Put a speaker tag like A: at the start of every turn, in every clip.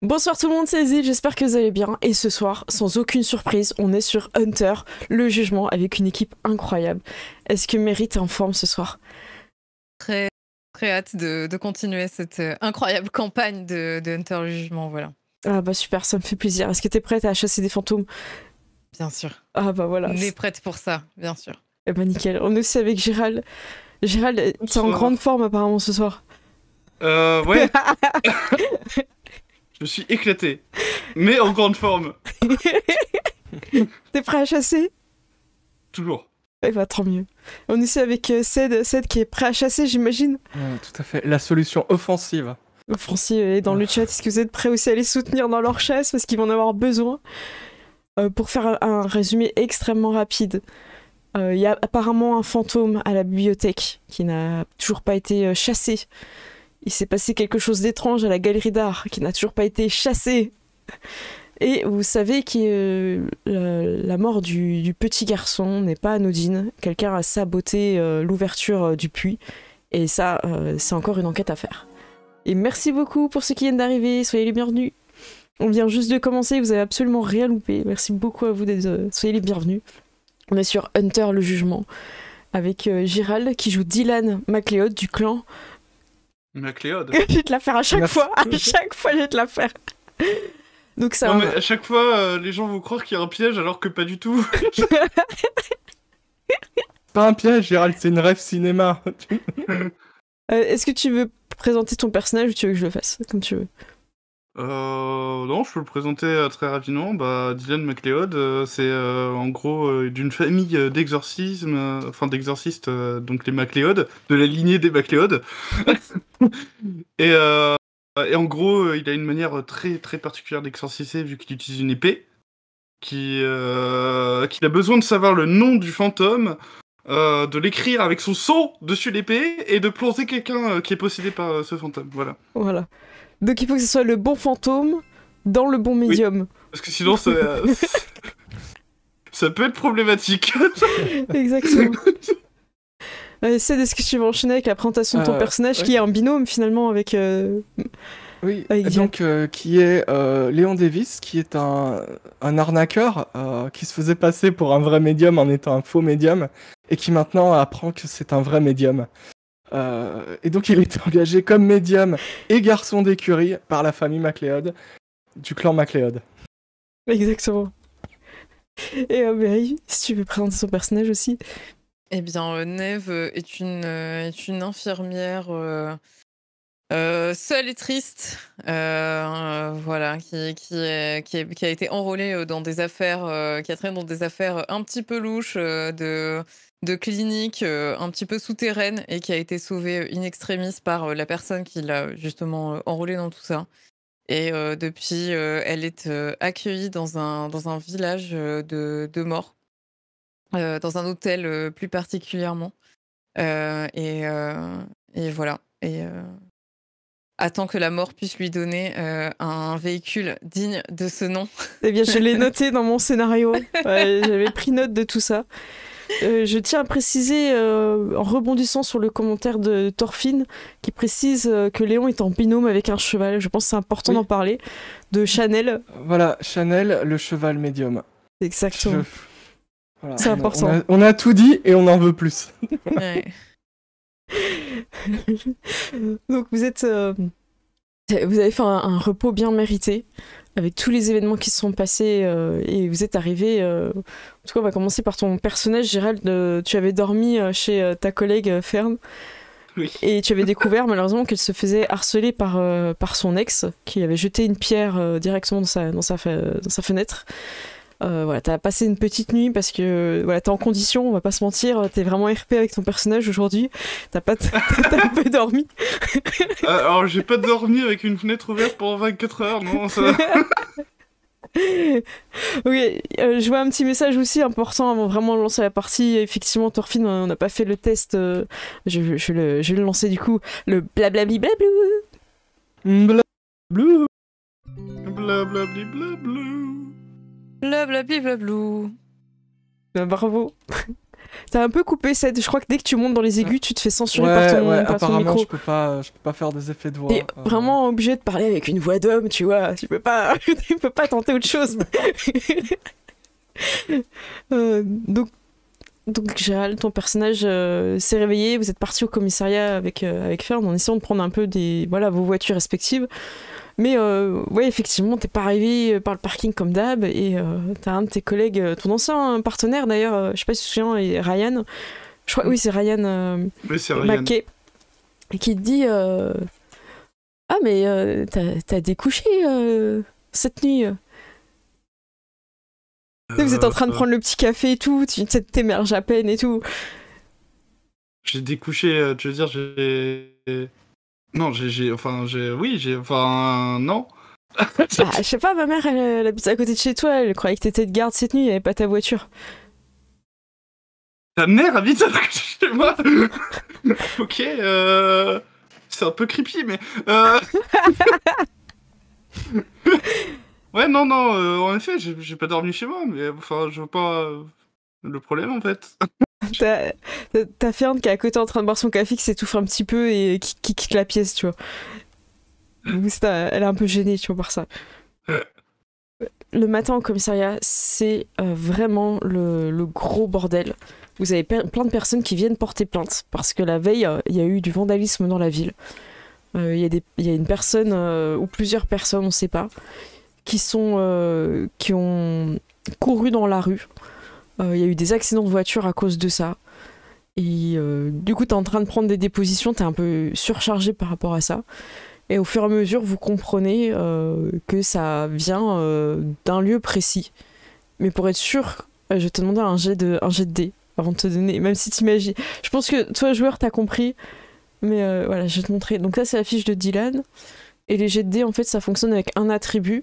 A: Bonsoir tout le monde, c'est Zee, j'espère que vous allez bien. Et ce soir, sans aucune surprise, on est sur Hunter, le jugement, avec une équipe incroyable. Est-ce que Mérite est en forme ce soir?
B: Très, très hâte de continuer cette incroyable campagne de Hunter le Jugement, voilà.
A: Ah bah super, ça me fait plaisir. Est-ce que t'es prête à chasser des fantômes?
B: Bien sûr.
A: Ah bah voilà.
B: On est prête pour ça, bien sûr.
A: Eh bah nickel. On est aussi avec Gérald. Gérald, t'es en grande forme apparemment ce soir.
C: Ouais. Je suis éclaté, mais en grande forme.
A: T'es prêt à chasser?
C: Toujours.
A: Eh bah tant mieux. On est aussi avec Ced qui est prêt à chasser, j'imagine.
D: Tout à fait, la solution offensive.
A: Francis est dans le chat. Est-ce que vous êtes prêts aussi à les soutenir dans leur chasse parce qu'ils vont en avoir besoin? Pour faire un résumé extrêmement rapide, il y a apparemment un fantôme à la bibliothèque qui n'a toujours pas été chassé. Il s'est passé quelque chose d'étrange à la galerie d'art qui n'a toujours pas été chassé. Et vous savez que la mort du petit garçon n'est pas anodine. Quelqu'un a saboté l'ouverture du puits. Et ça, c'est encore une enquête à faire. Et merci beaucoup pour ceux qui viennent d'arriver. Soyez les bienvenus. On vient juste de commencer, vous avez absolument rien loupé. Merci beaucoup à vous d'être... soyez les bienvenus. On est sur Hunter le Jugement, avec Gérald qui joue Dylan MacLeod du clan...
C: MacLeod.
A: Je vais te la faire à chaque fois. À chaque fois, je vais te la faire. Donc ça...
C: Non mais à chaque fois, les gens vont croire qu'il y a un piège alors que pas du tout.
D: Pas un piège, Gérald, c'est une rêve cinéma.
A: Est-ce que tu veux présenter ton personnage ou tu veux que je le fasse? Comme tu veux.
C: Non, je peux le présenter très rapidement. Bah, Dylan MacLeod, c'est en gros d'une famille d'exorcisme, d'exorcistes, donc les MacLeod, de la lignée des MacLeod. Et en gros, il a une manière très très particulière d'exorciser vu qu'il utilise une épée, qu'il a besoin de savoir le nom du fantôme, de l'écrire avec son sceau dessus l'épée et de planter quelqu'un qui est possédé par ce fantôme. Voilà.
A: Donc il faut que ce soit le bon fantôme dans le bon médium.
C: Oui, parce que sinon ça peut être problématique.
A: Exactement. Est-ce que tu vas enchaîner avec la présentation de ton personnage qui est un binôme finalement avec...
D: Oui,
A: avec
D: donc qui est Léon Davis, qui est un arnaqueur qui se faisait passer pour un vrai médium en étant un faux médium, et qui maintenant apprend que c'est un vrai médium. Et donc il est engagé comme médium et garçon d'écurie par la famille MacLeod, du clan MacLeod.
A: Exactement. Et Mary, si tu veux présenter son personnage aussi.
B: Eh bien, Neve est une infirmière seule et triste, voilà, qui a été enrôlée dans des affaires, qui a traîné dans des affaires un petit peu louches de cliniques un petit peu souterraines et qui a été sauvée in extremis par la personne qui l'a justement enrôlée dans tout ça. Et depuis, elle est accueillie dans un village de morts, dans un hôtel plus particulièrement. Et voilà. Et attend que la mort puisse lui donner un véhicule digne de ce nom.
A: Eh bien, je l'ai noté dans mon scénario. J'avais pris note de tout ça. Je tiens à préciser, en rebondissant sur le commentaire de Thorfinn, qui précise que Léon est en binôme avec un cheval. Je pense que c'est important d'en parler. De Chanel.
D: Voilà, Chanel, le cheval médium.
A: Exactement.
D: Voilà,
A: c'est important.
D: On a tout dit et on en veut plus.
B: Ouais.
A: Donc vous avez fait un repos bien mérité avec tous les événements qui se sont passés et vous êtes arrivé. En tout cas, on va commencer par ton personnage, Gérald. Tu avais dormi chez ta collègue Fern.
C: Oui.
A: Et tu avais découvert malheureusement qu'elle se faisait harceler par son ex, qui avait jeté une pierre directement dans sa fenêtre. Voilà, t'as passé une petite nuit parce que voilà, t'es en condition, on va pas se mentir, t'es vraiment RP avec ton personnage aujourd'hui. T'as un peu dormi.
C: Alors j'ai pas dormi avec une fenêtre ouverte pendant 24 heures, non ça...
A: Oui, je vois un petit message aussi important avant vraiment de lancer la partie. Effectivement, Thorfinn, on n'a pas fait le test. Je vais le lancer du coup. Le blablabli blablou.
D: Blablou.
C: Blablabli blablou.
B: Blablabli blablou.
A: Bravo. T'as un peu coupé cette. Je crois que dès que tu montes dans les aigus, tu te fais censurer par ton
D: apparemment,
A: micro.
D: je peux pas faire des effets de voix.
A: T'es vraiment obligé de parler avec une voix d'homme, tu vois. Tu peux pas tenter autre chose. Donc Gérald, ton personnage s'est réveillé. Vous êtes parti au commissariat avec Fern en essayant de prendre un peu vos voitures respectives. Mais ouais, effectivement, t'es pas arrivé par le parking comme d'hab et t'as un de tes collègues, ton ancien partenaire d'ailleurs, je sais pas si tu te souviens, et Ryan, je crois, oui, c'est Ryan,
C: Oui, c'est Ryan.
A: Mackey, et qui te dit ah, mais t'as découché cette nuit. Vous êtes en train de prendre le petit café et tout, tu t'émerges à peine et tout.
C: J'ai découché, tu veux dire, Non, non.
A: Bah, je sais pas, ma mère, elle habite à côté de chez toi, elle croyait que t'étais de garde cette nuit, elle avait pas ta voiture.
C: Ta mère habite à côté de chez moi. Ok, c'est un peu creepy, mais... Ouais, non, en effet, j'ai pas dormi chez moi, mais enfin, je vois pas le problème, en fait.
A: T'as Fern qui est à côté en train de boire son café, qui s'étouffe un petit peu et qui quitte la pièce, tu vois. Donc elle est un peu gênée, tu vois, par ça. Le matin au commissariat, c'est vraiment le gros bordel. Vous avez plein de personnes qui viennent porter plainte parce que la veille, il y a eu du vandalisme dans la ville. Il y a une personne ou plusieurs personnes, on sait pas, qui ont couru dans la rue. Il y a eu des accidents de voiture à cause de ça. Et du coup, t'es en train de prendre des dépositions, t'es un peu surchargé par rapport à ça. Et au fur et à mesure, vous comprenez que ça vient d'un lieu précis. Mais pour être sûr, je vais te demander un jet de dés avant de te donner, même si t'imagines. Je pense que toi, joueur, t'as compris. Mais voilà, je vais te montrer. Donc là, c'est la fiche de Dylan. Et les jets de dés, en fait, ça fonctionne avec un attribut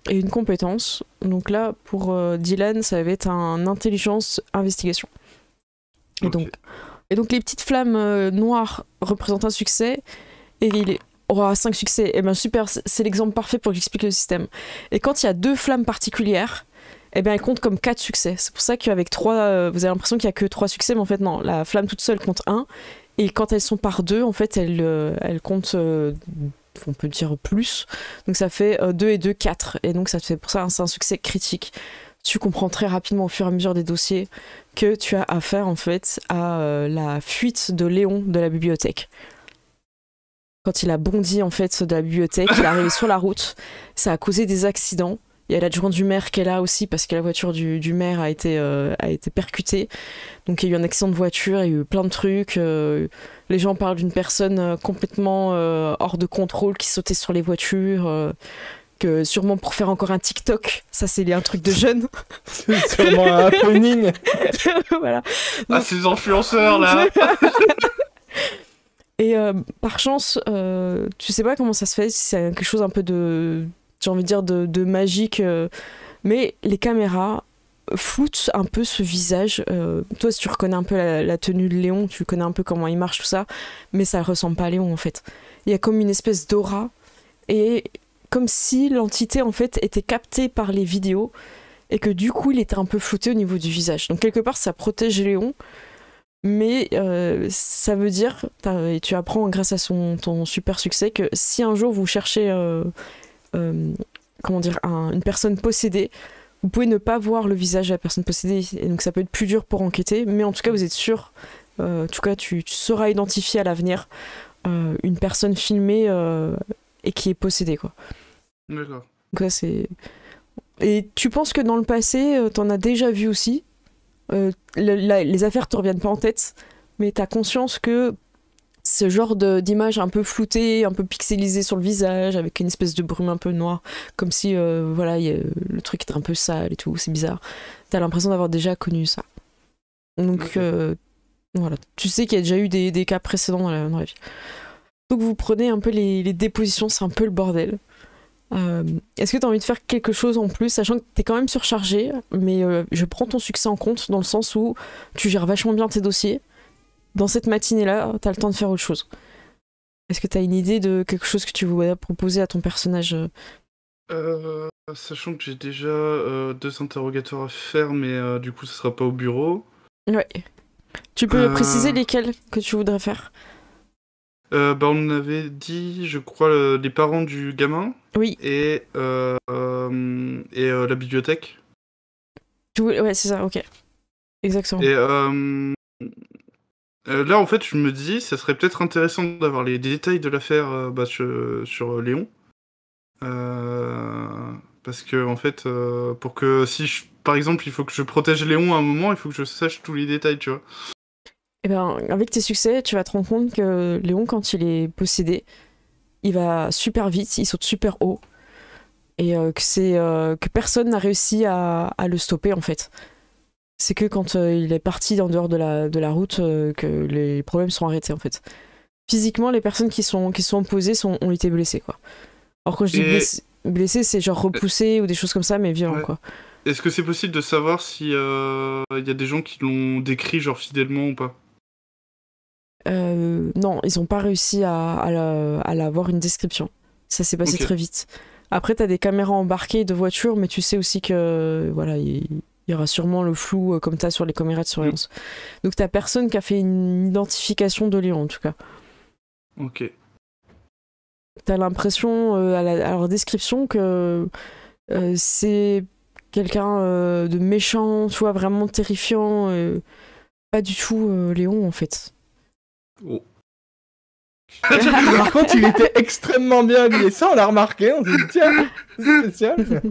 A: et une compétence. Donc là, pour Dylan, ça va être un intelligence investigation. Et,
C: Okay.
A: donc les petites flammes noires représentent un succès. Et il aura 5 succès. Et bien super, c'est l'exemple parfait pour que j'explique le système. Et quand il y a 2 flammes particulières, eh bien, elles comptent comme 4 succès. C'est pour ça qu'avec 3, vous avez l'impression qu'il n'y a que 3 succès, mais en fait, non. La flamme toute seule compte 1. Et quand elles sont par 2, en fait, elles comptent, on peut dire plus. Donc ça fait 2 et 2, 4. Et donc ça te fait pour ça, c'est un succès critique. Tu comprends très rapidement au fur et à mesure des dossiers que tu as affaire, en fait, à la fuite de Léon de la bibliothèque. Quand il a bondi, en fait, de la bibliothèque, il est arrivé sur la route. Ça a causé des accidents. Il y a l'adjoint du maire qui est là aussi parce que la voiture du maire a été percutée. Donc il y a eu un accident de voiture, il y a eu plein de trucs. Les gens parlent d'une personne complètement hors de contrôle qui sautait sur les voitures. Que sûrement pour faire encore un TikTok, ça c'est un truc de jeune.
D: C'est sûrement un happening.
A: Voilà.
C: Ah, ces influenceurs là.
A: Et par chance, tu sais pas comment ça se fait, si c'est quelque chose un peu de, j'ai envie de dire, de magique, mais les caméras floutent un peu ce visage. Toi, si tu reconnais un peu la tenue de Léon, tu connais un peu comment il marche, tout ça, mais ça ressemble pas à Léon en fait. Il y a comme une espèce d'aura, et comme si l'entité en fait était captée par les vidéos, et que du coup il était un peu flouté au niveau du visage. Donc quelque part ça protège Léon, mais ça veut dire, et tu apprends grâce à ton super succès, que si un jour vous cherchez comment dire, une personne possédée, vous pouvez ne pas voir le visage de la personne possédée, et donc ça peut être plus dur pour enquêter, mais en tout cas vous êtes sûr, en tout cas tu sauras identifier à l'avenir une personne filmée et qui est possédée, quoi.
C: D'accord.
A: Donc ça c'est... Et tu penses que dans le passé, t'en as déjà vu aussi, les affaires te reviennent pas en tête, mais t'as conscience que ce genre d'image un peu floutée, un peu pixelisée sur le visage, avec une espèce de brume un peu noire, comme si voilà, le truc était un peu sale et tout, c'est bizarre. T'as l'impression d'avoir déjà connu ça. Donc voilà, tu sais qu'il y a déjà eu des cas précédents dans la vie. Donc vous prenez un peu les dépositions, c'est un peu le bordel. Est-ce que tu as envie de faire quelque chose en plus, sachant que tu es quand même surchargé, mais je prends ton succès en compte dans le sens où tu gères vachement bien tes dossiers. Dans cette matinée-là, tu as le temps de faire autre chose. Est-ce que tu as une idée de quelque chose que tu voudrais proposer à ton personnage?
C: Sachant que j'ai déjà 2 interrogatoires à faire, mais du coup, ça sera pas au bureau.
A: Ouais. Tu peux préciser lesquels que tu voudrais faire?
C: On avait dit, je crois, les parents du gamin
A: Oui.
C: et la bibliothèque.
A: Ouais, c'est ça, ok. Exactement.
C: Et là, en fait, je me dis, ça serait peut-être intéressant d'avoir les détails de l'affaire sur Léon. Parce que, en fait, pour que par exemple, il faut que je protège Léon à un moment, il faut que je sache tous les détails, tu vois.
A: Et ben, avec tes succès, tu vas te rendre compte que Léon, quand il est possédé, il va super vite, il saute super haut. Et que personne n'a réussi à le stopper, en fait. C'est que quand il est parti en dehors de la route que les problèmes sont arrêtés, en fait. Physiquement, les personnes qui sont opposées ont été blessées, quoi. Alors quand je dis blessé, c'est genre repoussé ou des choses comme ça, mais violent, quoi.
C: Est-ce que c'est possible de savoir si y a des gens qui l'ont décrit genre fidèlement ou pas?
A: Non, ils ont pas réussi à avoir une description. Ça s'est passé très vite. Après, t'as des caméras embarquées de voitures, mais tu sais aussi que voilà, il y aura sûrement le flou comme t'as sur les caméras de surveillance. Donc t'as personne qui a fait une identification de Léon, en tout cas.
C: Ok.
A: T'as l'impression à leur description que c'est quelqu'un de méchant, tu vois, vraiment terrifiant. Pas du tout Léon, en fait.
C: Oh.
D: Par contre, il était extrêmement bien habillé. Ça, on l'a remarqué. On s'est dit, tiens, c'est spécial.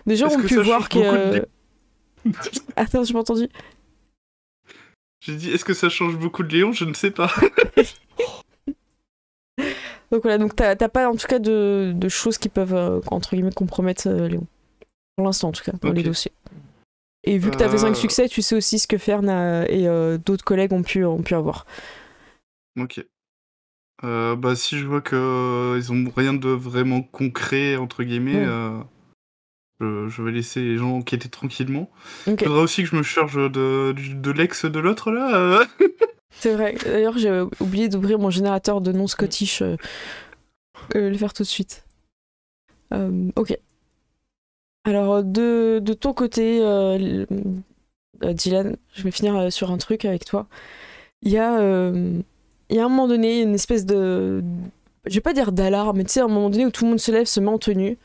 A: Des gens ont pu voir que... Attends, j'ai pas entendu.
C: J'ai dit, est-ce que ça change beaucoup de Léon? Je ne sais pas.
A: Donc voilà, donc t'as pas en tout cas de choses qui peuvent, entre guillemets, compromettre Léon. Pour l'instant, en tout cas, dans les dossiers. Et vu que t'as fait 5 succès, tu sais aussi ce que Fern et d'autres collègues ont pu avoir.
C: Ok. Si je vois qu'ils ont rien de vraiment concret, entre guillemets, je vais laisser les gens enquêter tranquillement. Il faudra aussi que je me charge de l'ex de l'autre, là.
A: C'est vrai. D'ailleurs, j'ai oublié d'ouvrir mon générateur de noms scottish. Le faire tout de suite. Ok. Alors, de ton côté, Dylan, je vais finir sur un truc avec toi. Il y a à un moment donné une espèce de... Je vais pas dire d'alarme, mais tu sais, à un moment donné où tout le monde se lève, se met en tenue,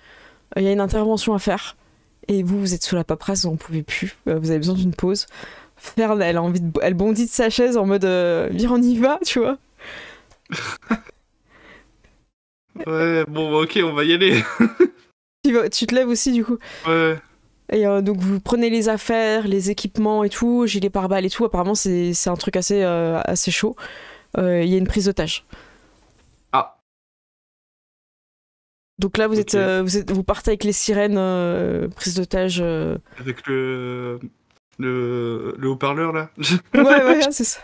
A: il y a une intervention à faire, et vous êtes sous la paperasse, vous n'en pouvez plus, vous avez besoin d'une pause. Fern, elle bondit de sa chaise en mode viens, on y va, tu vois.
C: Ouais, bon, ok, on va y aller.
A: Tu te lèves aussi, du coup.
C: Ouais.
A: Et donc vous prenez les affaires, les équipements et tout, gilet pare-balles et tout. Apparemment c'est un truc assez chaud. Il y a une prise d'otage.
C: Ah.
A: Donc là vous partez avec les sirènes, prise d'otage.
C: Avec le haut-parleur là.
A: Ouais, c'est ça.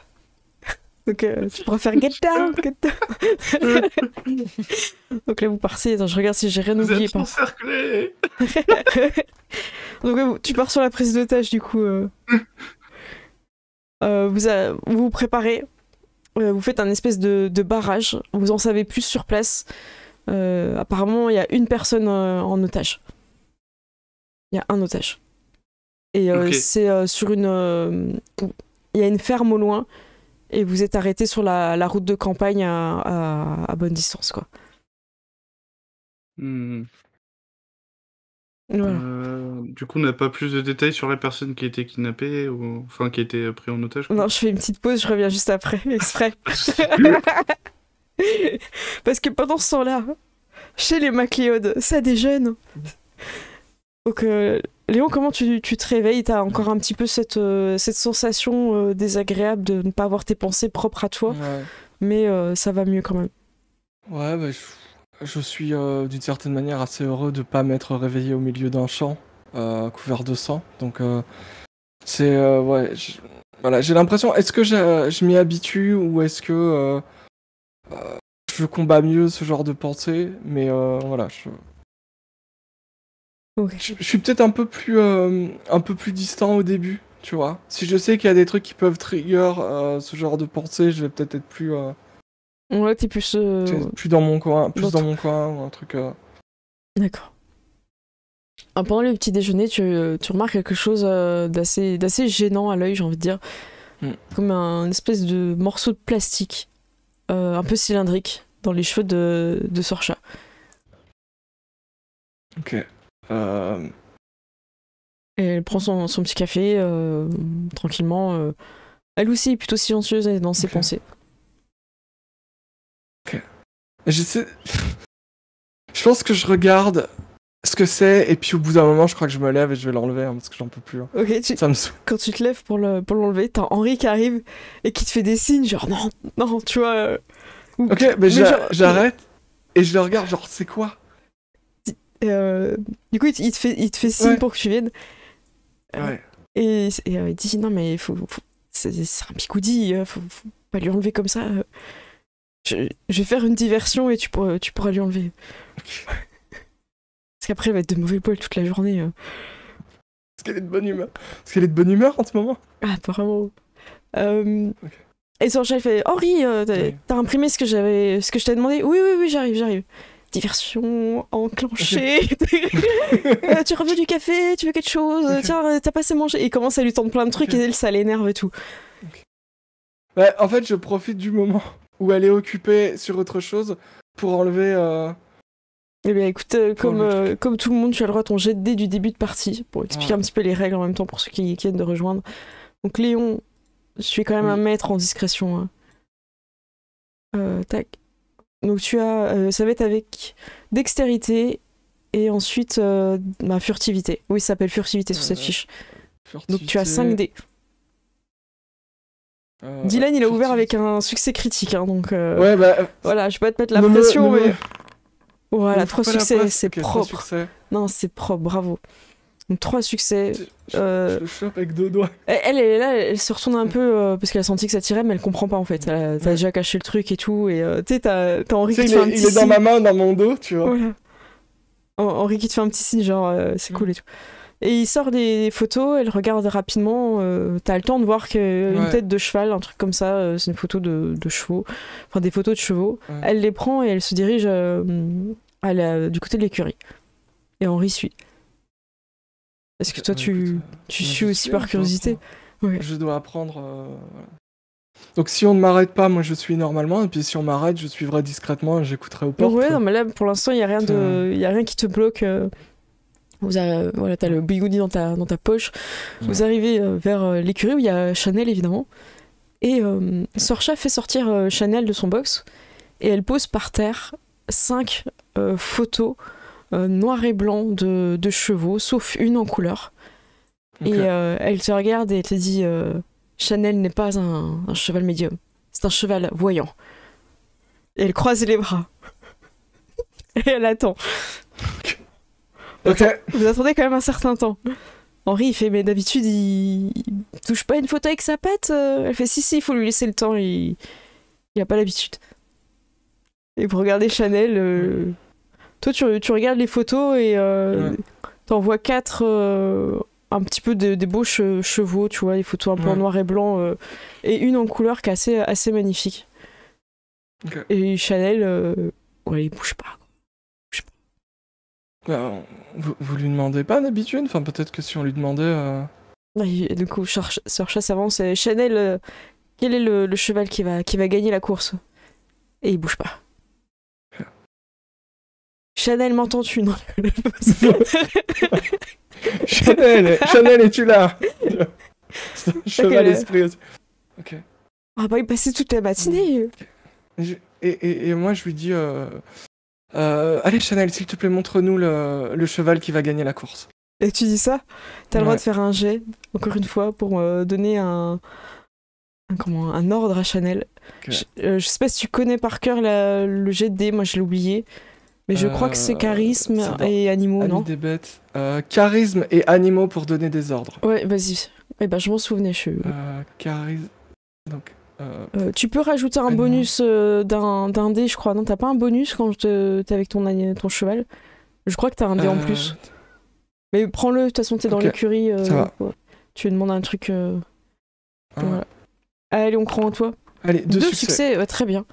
A: Donc tu pourras faire get down. Donc là vous partez. Attends, je regarde si j'ai rien oublié.
C: Vous êtes encerclés.
A: Donc tu pars sur la prise d'otage du coup. Vous vous préparez. Vous faites un espèce de barrage. Vous en savez plus sur place. Apparemment, il y a une personne en otage. Il y a un otage. Et c'est sur une... Il y a une ferme au loin. Et vous êtes arrêté sur la route de campagne à bonne distance, quoi. Voilà.
C: Du coup, on n'a pas plus de détails sur la personne qui a été kidnappée ou enfin qui a été prise en otage, quoi.
A: Non, je fais une petite pause, je reviens juste après, exprès. Parce que pendant ce temps-là, chez les MacLeod, ça déjeune. Donc, Léon, comment tu te réveilles? T'as encore un petit peu cette sensation désagréable de ne pas avoir tes pensées propres à toi, mais ça va mieux quand même.
D: Ouais, je suis d'une certaine manière assez heureux de pas m'être réveillé au milieu d'un champ couvert de sang. Donc c'est voilà, j'ai l'impression. Est-ce que je m'y habitue ou est-ce que je combats mieux ce genre de pensée? Mais voilà, je suis peut-être un peu plus distant au début, tu vois. Si je sais qu'il y a des trucs qui peuvent trigger ce genre de pensée, je vais peut-être être plus.
A: Ouais, t'es plus
D: dans mon coin, ou un truc.
A: D'accord. Pendant le petit déjeuner, tu remarques quelque chose d'assez gênant à l'œil, j'ai envie de dire. comme une espèce de morceau de plastique, un peu cylindrique, dans les cheveux de Sorcha.
D: Ok.
A: Et elle prend son petit café, tranquillement. Elle aussi est plutôt silencieuse dans ses pensées.
D: J'essaie... Je pense que je regarde ce que c'est, et puis au bout d'un moment, je crois que je me lève et je vais l'enlever, parce que j'en peux plus.
A: Ok,
D: Ça me saoule.
A: quand tu te lèves pour l'enlever, t'as Henri qui arrive et qui te fait des signes, genre non, tu vois.
D: Ok, mais j'arrête et je le regarde, genre c'est quoi?
A: Du coup, il te fait signe pour que tu viennes.
D: Ouais.
A: Et il dit non, mais c'est un picoudi, faut pas lui enlever comme ça. Je vais faire une diversion et tu pourras lui enlever. Parce qu'après, elle va être de mauvais poil toute la journée.
D: Est-ce qu'elle est de bonne humeur? Est-ce qu'elle est de bonne humeur en ce moment?
A: Ah, apparemment. Et Sorcha, elle fait Henri, t'as imprimé ce que je t'ai demandé? Oui, j'arrive. Diversion enclenchée. Tu reviens du café, tu veux quelque chose? Tiens, t'as pas assez mangé. Et il commence à lui tendre plein de trucs et elle, ça l'énerve et tout.
D: Ouais, en fait, je profite du moment où elle est occupée sur autre chose pour enlever.
A: Eh bien, écoute, comme tout le monde, tu as le droit à ton jet de dés du début de partie pour expliquer un petit peu les règles en même temps pour ceux qui viennent de rejoindre. Donc, Léon, je suis quand même un maître en discrétion. Tac. Donc, tu as. Ça va être avec dextérité et ensuite furtivité. Oui, ça s'appelle furtivité sur cette fiche. Donc, tu as 5 dés. Dylan, il a ouvert avec un succès critique, hein, donc
D: ouais,
A: voilà, je vais pas te mettre la pression, mais voilà, 3 succès, c'est
D: okay,
A: propre.
D: 3 succès.
A: Non, c'est propre, bravo. Donc 3 succès.
D: Je le chope avec 2 doigts.
A: Elle est là, elle se retourne un peu parce qu'elle a senti que ça tirait, mais elle comprend pas en fait. T'as déjà caché le truc et tout, et tu sais, t'as Henri qui te fait un petit signe.
D: Il est dans ma main, dans mon dos, tu vois.
A: Voilà. Henri qui te fait un petit signe, genre c'est cool et tout. Et il sort des photos, elle regarde rapidement, t'as le temps de voir qu'une tête de cheval, un truc comme ça, c'est une photo de chevaux, enfin des photos de chevaux. Ouais. Elle les prend et elle se dirige du côté de l'écurie. Et Henri suit. Est-ce que toi tu suis aussi par curiosité?
D: Ouais. Je dois apprendre. Voilà. Donc si on ne m'arrête pas, moi je suis normalement, et puis si on m'arrête, je suivrai discrètement et j'écouterai aux portes.
A: Ouais, non, mais là pour l'instant il y a rien qui te bloque. Voilà, t'as le bigoudi dans ta poche. Ouais. Vous arrivez vers l'écurie où il y a Chanel évidemment. Et Sorcha fait sortir Chanel de son box et elle pose par terre 5 photos noir et blanc de chevaux, sauf une en couleur. Okay. Et elle te regarde et elle te dit Chanel n'est pas un cheval médium, c'est un cheval voyant. Et elle croise les bras. Et elle attend.
D: Okay.
A: Vous attendez quand même un certain temps. Henri, il fait, mais d'habitude, il touche pas une photo avec sa patte. Elle fait, si, il faut lui laisser le temps, il a pas l'habitude. Et vous regardez Chanel. Toi, tu regardes les photos et t'en vois 4 un petit peu des beaux chevaux, tu vois, les photos un peu en noir et blanc, et une en couleur qui est assez magnifique. Okay. Et Chanel, il bouge pas.
D: Vous lui demandez pas d'habitude? Enfin, peut-être que si on lui demandait...
A: Du coup, Sorcha s'avance. Chanel, quel est le cheval qui va gagner la course? Et il bouge pas. Chanel, m'entends-tu? Non.
D: Chanel, es-tu là? C'est un cheval esprit aussi. Ok.
A: On va y passer toute la matinée.
D: Et moi, je lui dis... allez Chanel, s'il te plaît, montre-nous le cheval qui va gagner la course.
A: Et tu dis ça? T'as le droit de faire un jet, encore une fois, pour donner un ordre à Chanel. Okay. Je sais pas si tu connais par cœur le jet de dés, moi je l'ai oublié. Mais je crois que c'est charisme et animaux,
D: Ami
A: non?
D: Des bêtes. Charisme et animaux pour donner des ordres.
A: Ouais, vas-y. Eh ben, je m'en souvenais.
D: Charisme... Donc...
A: tu peux rajouter un bonus d'un dé, je crois. Non, t'as pas un bonus quand t'es avec ton cheval? Je crois que t'as un dé en plus. Mais prends-le, de toute façon, t'es dans l'écurie. Tu lui demandes un truc. Voilà. Allez, on croit en toi.
D: Allez, 2 succès.
A: Très bien.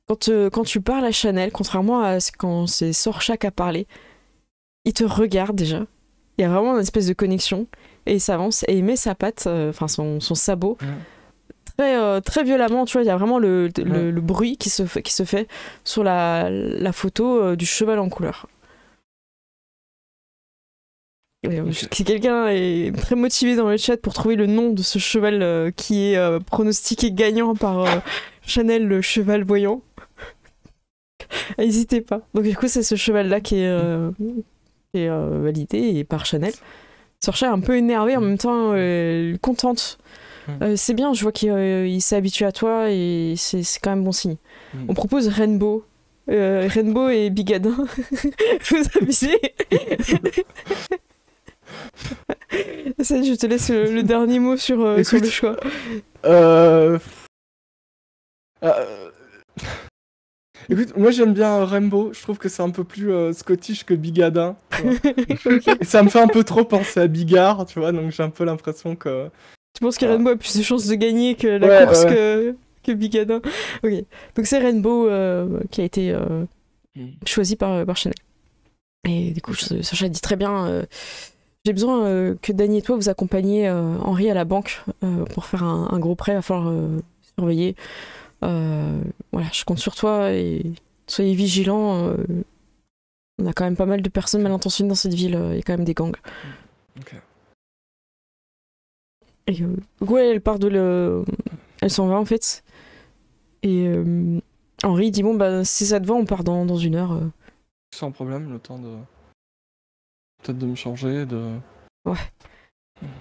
A: Quand tu parles à Chanel, contrairement à quand c'est Sorcha qui a parlé, il te regarde déjà. Il y a vraiment une espèce de connexion. et il s'avance et il met sa patte, enfin son sabot, très violemment, tu vois, il y a vraiment le bruit qui se fait sur la photo du cheval en couleur. Si quelqu'un est très motivé dans le chat pour trouver le nom de ce cheval qui est pronostiqué gagnant par Chanel, le cheval voyant, n'hésitez pas. Donc du coup, c'est ce cheval-là qui est validé par Chanel. Sorcha est un peu énervée, en même temps contente. C'est bien, je vois qu'il s'est habitué à toi et c'est quand même bon signe. On propose Rainbow. Rainbow et Bigadin. Vous abusez. Je te laisse le dernier mot sur le choix.
D: Écoute, moi j'aime bien Rainbow, je trouve que c'est un peu plus scottish que Bigadin. Et ça me fait un peu trop penser à Bigard, tu vois, donc j'ai un peu l'impression que...
A: Tu penses que Rainbow a plus de chances de gagner que la course que Bigadin. Ok, donc c'est Rainbow qui a été choisi par Chanel. Et du coup, Sacha dit très bien... J'ai besoin que Dany et toi vous accompagniez Henri à la banque pour faire un gros prêt, il va falloir surveiller. Voilà, je compte sur toi et soyez vigilants. On a quand même pas mal de personnes mal intentionnées dans cette ville, il y a quand même des gangs.
D: Ok.
A: Et Gwen, elle part elle s'en va en fait. Et Henri dit bon bah si ça te va on part dans 1 heure.
D: Sans problème, le temps de... Peut-être de me changer, de...
A: Ouais.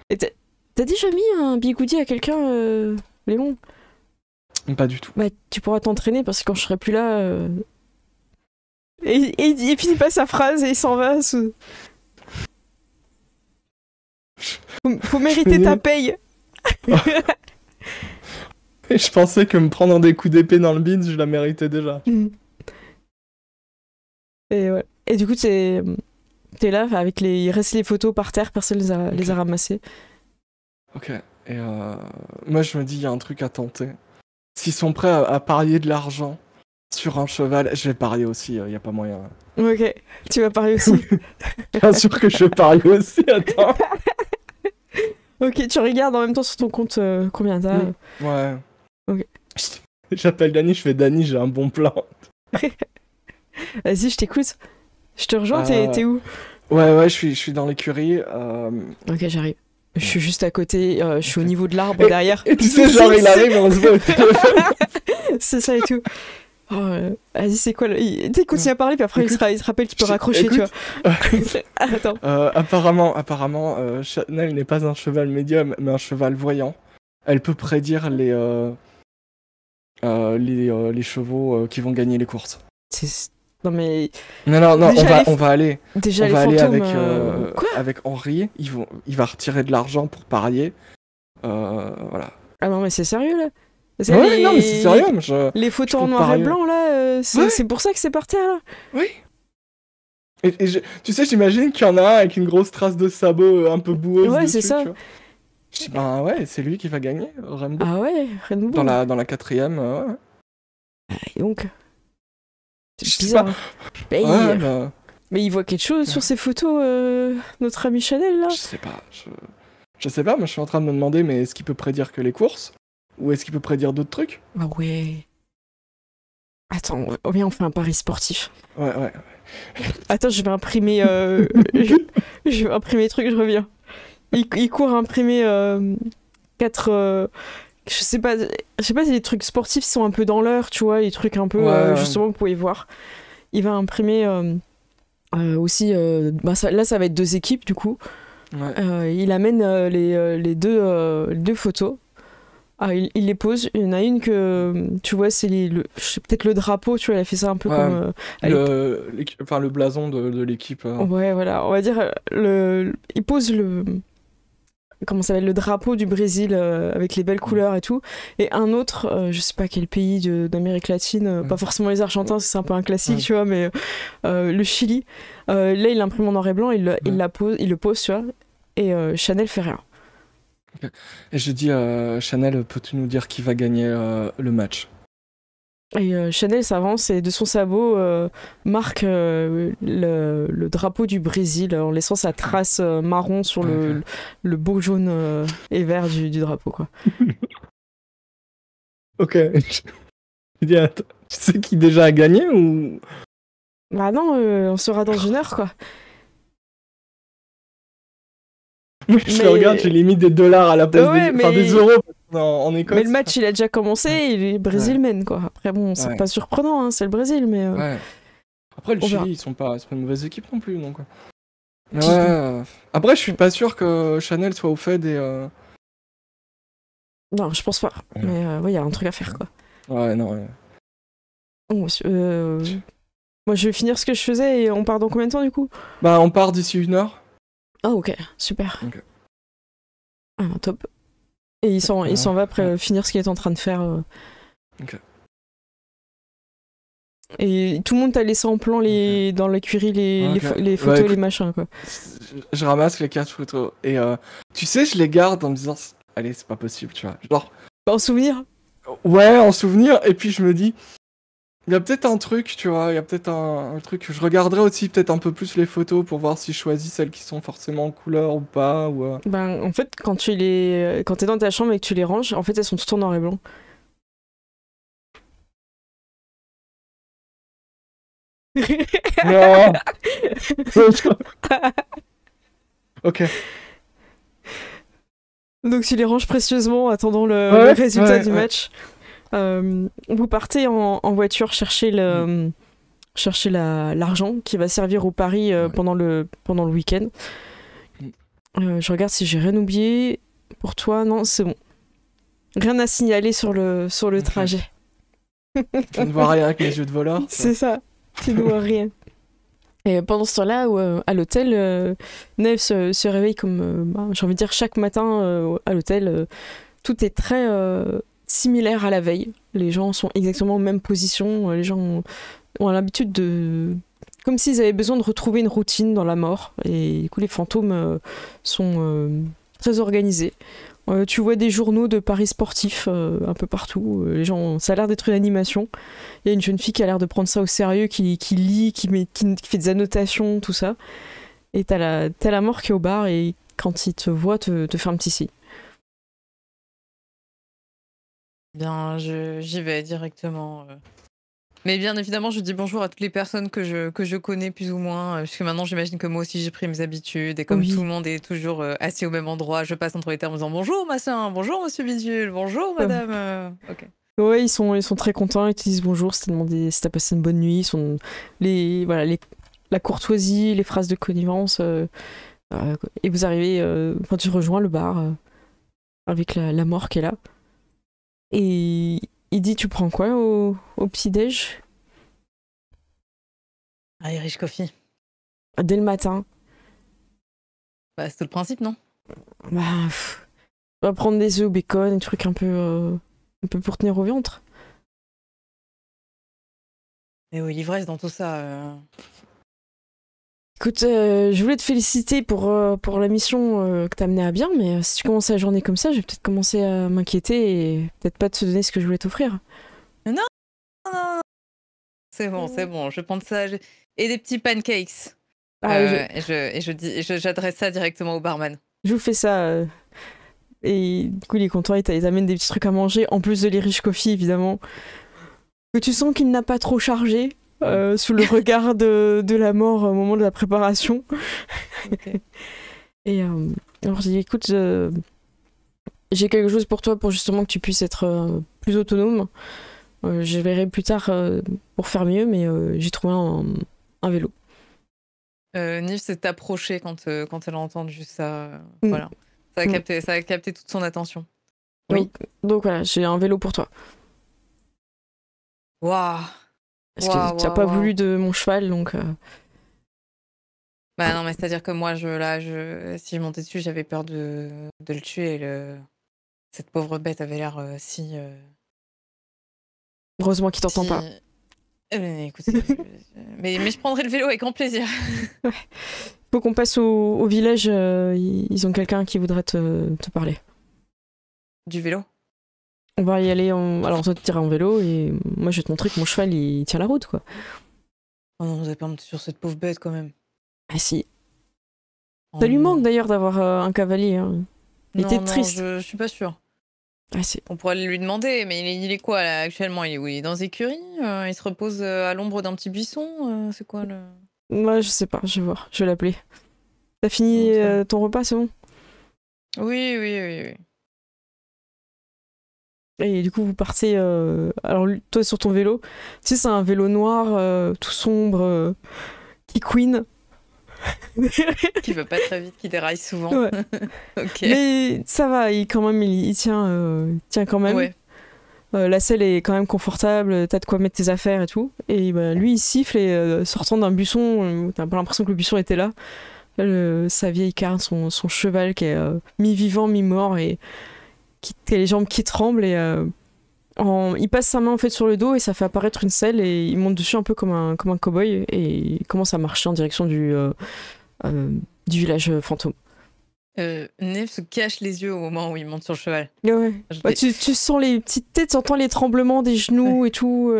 A: Et t'as déjà mis un bigoudi à quelqu'un, Léon?
D: Pas du tout.
A: Bah, tu pourras t'entraîner parce que quand je serai plus là... Et il finit pas sa phrase et il s'en va. Faut mériter ta paye.
D: Et je pensais que me prendre des coups d'épée dans le bide, je la méritais déjà.
A: Et ouais. Et du coup, t'es là, avec il reste les photos par terre, personne les a ramassées.
D: Ok. Et moi, je me dis, il y a un truc à tenter. S'ils sont prêts à parier de l'argent sur un cheval, je vais parier aussi, il n'y a pas moyen.
A: Ok, tu vas parier aussi.
D: Bien sûr que je vais parier aussi, attends.
A: Ok, tu regardes en même temps sur ton compte combien t'as.
D: Ouais.
A: Ok.
D: J'appelle Dany, je fais Dany, j'ai un bon plan.
A: Vas-y, je t'écoute. Je te rejoins, t'es où?
D: Ouais, je suis dans l'écurie.
A: Ok, j'arrive. Je suis juste à côté, je suis au niveau de l'arbre derrière.
D: Et tu sais, genre, il arrive et on se voit au téléphone.
A: C'est ça et tout. Vas-y, c'est quoi tu sais, il continue à parler, puis après il se rappelle qu'il peut raccrocher, tu vois. Attends.
D: Apparemment, Chanel n'est pas un cheval médium, mais un cheval voyant. Elle peut prédire les chevaux qui vont gagner les courses.
A: Non mais...
D: Non, on va aller.
A: Déjà
D: on
A: les
D: va aller
A: fantômes,
D: avec Henri. Il va retirer de l'argent pour parier. Voilà.
A: Ah non mais c'est sérieux là?
D: Ouais, non mais c'est sérieux.
A: Les photos en noir et blanc là, c'est pour ça que c'est par terre là?
D: Oui. Et tu sais, j'imagine qu'il y en a un avec une grosse trace de sabot un peu boueuse dessus.
A: Ouais, c'est ça.
D: Tu vois. Je dis, ben ouais, c'est lui qui va gagner, Rainbow.
A: Ah ouais, Rainbow.
D: Dans la 4ème, ouais.
A: Et donc...
D: C'est bizarre.
A: Mais il voit quelque chose sur ces photos, notre ami Chanel là?
D: Je sais pas, moi je suis en train de me demander, mais est-ce qu'il peut prédire que les courses? Ou est-ce qu'il peut prédire d'autres trucs?
A: Ah ouais. Attends, viens, on fait un pari sportif.
D: Ouais.
A: Attends, je vais imprimer... je vais imprimer des trucs, je reviens. Il court à imprimer 4... Je sais pas si les trucs sportifs sont un peu dans l'heure, tu vois, les trucs un peu, justement, vous pouvez voir. Il va imprimer aussi... là, ça va être 2 équipes, du coup.
D: Ouais.
A: Il amène les deux photos. Il les pose. Il y en a une que, tu vois, c'est peut-être le drapeau, tu vois, il a fait ça un peu comme...
D: le blason de l'équipe.
A: Ouais, voilà, on va dire, il pose comment ça s'appelle, le drapeau du Brésil avec les belles couleurs et tout, et un autre, je sais pas quel pays d'Amérique latine, pas forcément les Argentins, c'est un peu un classique, tu vois, mais le Chili. Là, il l'imprime en noir et blanc, il le pose, tu vois, et Chanel fait rien.
D: Et je dis, Chanel, peux-tu nous dire qui va gagner le match?
A: Et Chanel s'avance et de son sabot marque le drapeau du Brésil en laissant sa trace marron sur le beau jaune et vert du drapeau, quoi.
D: Ok. Je dis, attends, tu sais qui déjà a gagné ou...
A: Bah non, on sera dans 1 heure, quoi.
D: Moi, je le regarde, j'ai mis des dollars à la place des euros en Écosse.
A: Mais le match, il a déjà commencé et le Brésil mène, quoi. Après, bon, c'est pas surprenant, hein, c'est le Brésil, mais...
D: Après, le Chili, c'est pas une mauvaise équipe non plus, donc... Après, je suis pas sûr que Chanel soit au fait des...
A: Non, je pense pas. Mais il y a un truc à faire, quoi. Bon, moi, je vais finir ce que je faisais et on part dans combien de temps, du coup?
D: Bah, on part d'ici 1 heure.
A: Ah, ok, super. Ah, top. Et il s'en va après finir ce qu'il est en train de faire. Et tout le monde t'a laissé en plan dans l'écurie les photos et les machins, quoi.
D: Je ramasse les cartes photos et tu sais, je les garde en me disant allez, c'est pas possible, tu vois. Genre
A: en souvenir.
D: Ouais, en souvenir, et puis je me dis il y a peut-être un truc, tu vois, il y a peut-être un truc. Je regarderai aussi peut-être un peu plus les photos pour voir si je choisis celles qui sont forcément en couleur ou pas. Ou,
A: Ben, en fait, quand t'es dans ta chambre et que tu les ranges, en fait, elles sont toutes en noir et blanc.
D: Non. Ok.
A: Donc tu les ranges précieusement, attendant le résultat du match. Vous partez en voiture chercher l'argent qui va servir au pari pendant le week-end. Je regarde si j'ai rien oublié. Pour toi, non, c'est bon. Rien à signaler sur le trajet.
D: Je ne vois rien avec mes yeux de voleur.
A: C'est ça, tu ne vois rien. Et pendant ce temps-là, à l'hôtel, Neve se réveille comme, j'ai envie de dire, chaque matin à l'hôtel. Tout est très similaire à la veille. Les gens sont exactement en même position. Les gens ont l'habitude de... Comme s'ils avaient besoin de retrouver une routine dans la mort. Et du coup, les fantômes sont très organisés. Tu vois des journaux de paris sportifs un peu partout. Les gens, ça a l'air d'être une animation. Il y a une jeune fille qui a l'air de prendre ça au sérieux, qui lit, qui fait des annotations, tout ça. Et t'as la mort qui est au bar et quand il te voit, te fait un petit signe.
B: Bien, j'y vais directement. Mais bien évidemment, je dis bonjour à toutes les personnes que je connais plus ou moins, puisque maintenant j'imagine que moi aussi j'ai pris mes habitudes, et comme tout le monde est toujours assis au même endroit, je passe entre les termes en disant bonjour ma soeur, bonjour monsieur Bidule, bonjour madame. Ok.
A: Ouais, ils sont très contents, ils te disent bonjour, si t'as passé une bonne nuit, la courtoisie, les phrases de connivence, et vous arrivez, quand tu rejoins le bar, avec la mort qui est là. Et il dit, tu prends quoi au petit-déj?
B: Irish coffee.
A: Dès le matin.
B: Bah, c'est tout le principe, non?
A: Bah, on va prendre des œufs au bacon, des trucs un peu pour tenir au ventre.
B: Et oui, l'ivresse dans tout ça.
A: Écoute, je voulais te féliciter pour la mission que t'as menée à bien, mais si tu commençais la journée comme ça, je vais peut-être commencer à m'inquiéter et peut-être pas te donner ce que je voulais t'offrir.
B: Non. C'est bon, je vais prendre ça. Et des petits pancakes. J'adresse ça directement au barman.
A: Je vous fais ça. Et du coup, il est content, il t'amène des petits trucs à manger, en plus de l'Irish Coffee, évidemment. Que tu sens qu'il n'a pas trop chargé. Sous le regard de la mort au moment de la préparation.
B: Okay.
A: Et alors je dis, écoute, j'ai quelque chose pour toi pour justement que tu puisses être plus autonome. Je verrai plus tard pour faire mieux, mais j'ai trouvé un vélo.
B: Nive s'est approchée quand elle a entendu ça. Voilà. Ça a capté toute son attention.
A: Donc voilà, j'ai un vélo pour toi.
B: Waouh!
A: Parce que tu n'as pas voulu de mon cheval, donc...
B: Bah non, mais c'est-à-dire que moi, si je montais dessus, j'avais peur de le tuer. Cette pauvre bête avait l'air si...
A: Heureusement qu'il t'entend pas.
B: Écoutez, mais je prendrai le vélo avec grand plaisir.
A: Ouais. Faut qu'on passe au village, ils ont quelqu'un qui voudrait te parler.
B: Du vélo?
A: On va y aller alors toi tu iras en vélo et moi je vais te montrer que mon cheval il tient la route quoi.
B: Oh non, vous avez pas monté sur cette pauvre bête quand même.
A: Ah si.
B: Oh
A: Ça lui
B: non.
A: manque d'ailleurs d'avoir un cavalier. Hein. Il était
B: Non,
A: triste.
B: je suis pas sûre.
A: Ah si.
B: On pourrait lui demander, mais il est quoi là actuellement? Il est où? Il est dans les écuries? Il se repose à l'ombre d'un petit buisson? C'est quoi le...
A: Moi je sais pas, je vais voir, je vais l'appeler. T'as fini ton repas, c'est bon?
B: Oui.
A: Et du coup vous partez. Alors toi sur ton vélo, tu sais c'est un vélo noir tout sombre qui queen.
B: Qui va pas très vite, qui déraille souvent.
A: Ouais.
B: Ok.
A: Mais ça va, il tient quand même.
B: Ouais.
A: La selle est quand même confortable, t'as de quoi mettre tes affaires et tout. Et bah, lui, il siffle et sortant d'un buisson, t'as pas l'impression que le buisson était là. Sa vieille carne, son cheval qui est mi-vivant, mi-mort et qui a les jambes qui tremblent. Et il passe sa main en fait sur le dos et ça fait apparaître une selle et il monte dessus un peu comme un cow-boy et il commence à marcher en direction du village fantôme.
B: Neve se cache les yeux au moment où il monte sur le cheval.
A: Ouais. Ouais, tu sens les petites têtes, tu entends les tremblements des genoux et tout.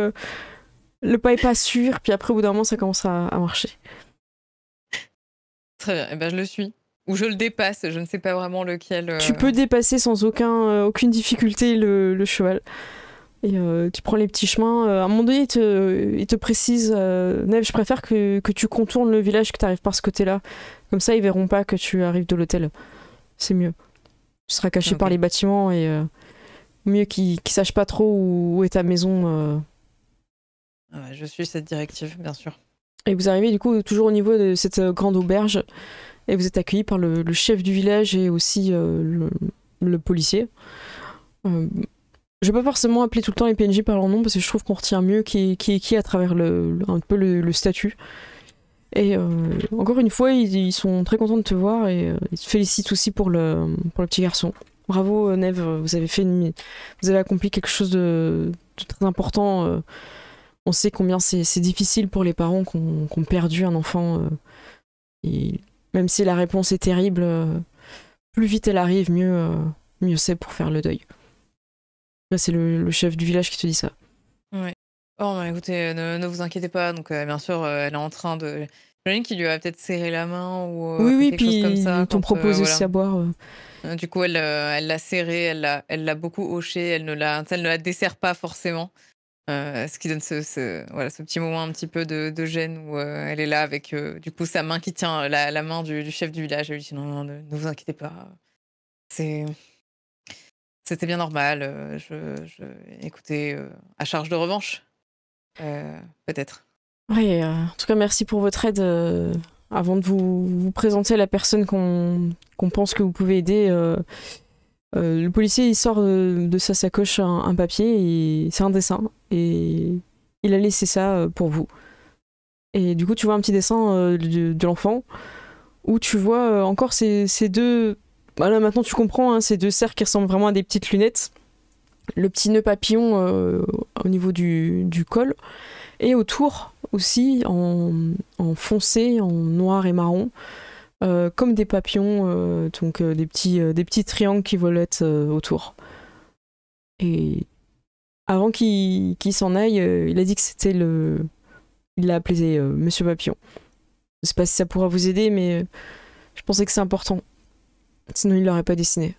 A: Le pas est pas sûr, puis après au bout d'un moment ça commence à marcher.
B: Très bien, et ben je le suis. Ou je le dépasse, je ne sais pas vraiment lequel.
A: Tu peux dépasser sans aucune difficulté le cheval. Et tu prends les petits chemins. À un moment donné, il te précise Neve, je préfère que tu contournes le village, que tu arrives par ce côté-là. Comme ça, ils verront pas que tu arrives de l'hôtel. C'est mieux. Tu seras caché par les bâtiments et mieux qu'ils sachent pas trop où est ta maison.
B: Ouais, je suis cette directive, bien sûr.
A: Et vous arrivez du coup toujours au niveau de cette grande auberge et vous êtes accueilli par le chef du village et aussi le policier. Je vais pas forcément appeler tout le temps les PNJ par leur nom parce que je trouve qu'on retient mieux qui est qui à travers un peu le statut. Et encore une fois, ils sont très contents de te voir et ils te félicitent aussi pour le petit garçon. Bravo Neve, vous avez accompli quelque chose de très important. On sait combien c'est difficile pour les parents qui ont perdu un enfant. Et même si la réponse est terrible, plus vite elle arrive, mieux c'est pour faire le deuil. Là, c'est le chef du village qui te dit ça.
B: Ouais. Oh, bah, écoutez, ne vous inquiétez pas. Donc, bien sûr, elle est en train de. J'imagine qu'il lui a peut-être serré la main ou
A: oui,
B: quelque chose comme ça.
A: Ils t'ont proposé aussi à boire.
B: Du coup, elle l'a serré, elle l'a beaucoup hoché, elle ne la dessert pas forcément. Ce qui donne ce petit moment un petit peu de gêne où elle est là avec du coup sa main qui tient la main du chef du village. Elle lui dit non, ne vous inquiétez pas. C'était bien normal. Écoutez, à charge de revanche, peut-être.
A: Oui, en tout cas, merci pour votre aide. Avant de vous présenter la personne qu'on pense que vous pouvez aider, le policier il sort de sa sacoche un papier et c'est un dessin et il a laissé ça pour vous. Et du coup, tu vois un petit dessin de l'enfant où tu vois encore ces deux. Voilà, maintenant tu comprends, hein, ces deux cercles qui ressemblent vraiment à des petites lunettes. Le petit nœud papillon au niveau du col. Et autour aussi, en foncé, en noir et marron, comme des papillons, donc des petits triangles qui volettent autour. Et avant qu'il s'en aille, il a dit que c'était il l'a appelé Monsieur Papillon. Je sais pas si ça pourra vous aider, mais je pensais que c'est important. Sinon, il l'aurait pas dessiné.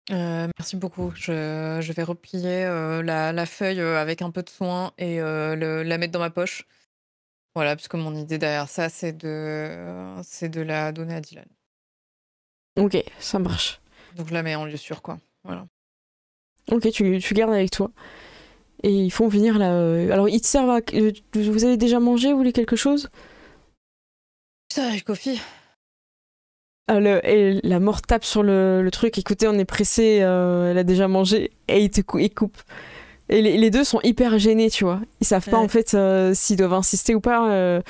B: Merci beaucoup. Je vais replier la feuille avec un peu de soin et la mettre dans ma poche. Voilà, puisque mon idée derrière ça, c'est de la donner à Dylan.
A: Ok, ça marche.
B: Donc je la mets en lieu sûr, quoi. Voilà.
A: Ok, tu gardes avec toi. Et ils font venir là. Alors, ils te servent à. Vous avez déjà mangé, vous voulez quelque chose?
B: Putain, Kofi.
A: Et la mort tape sur le truc. Écoutez, on est pressé, elle a déjà mangé. Et il coupe. Et les deux sont hyper gênés, tu vois. Ils savent pas en fait s'ils doivent insister ou pas.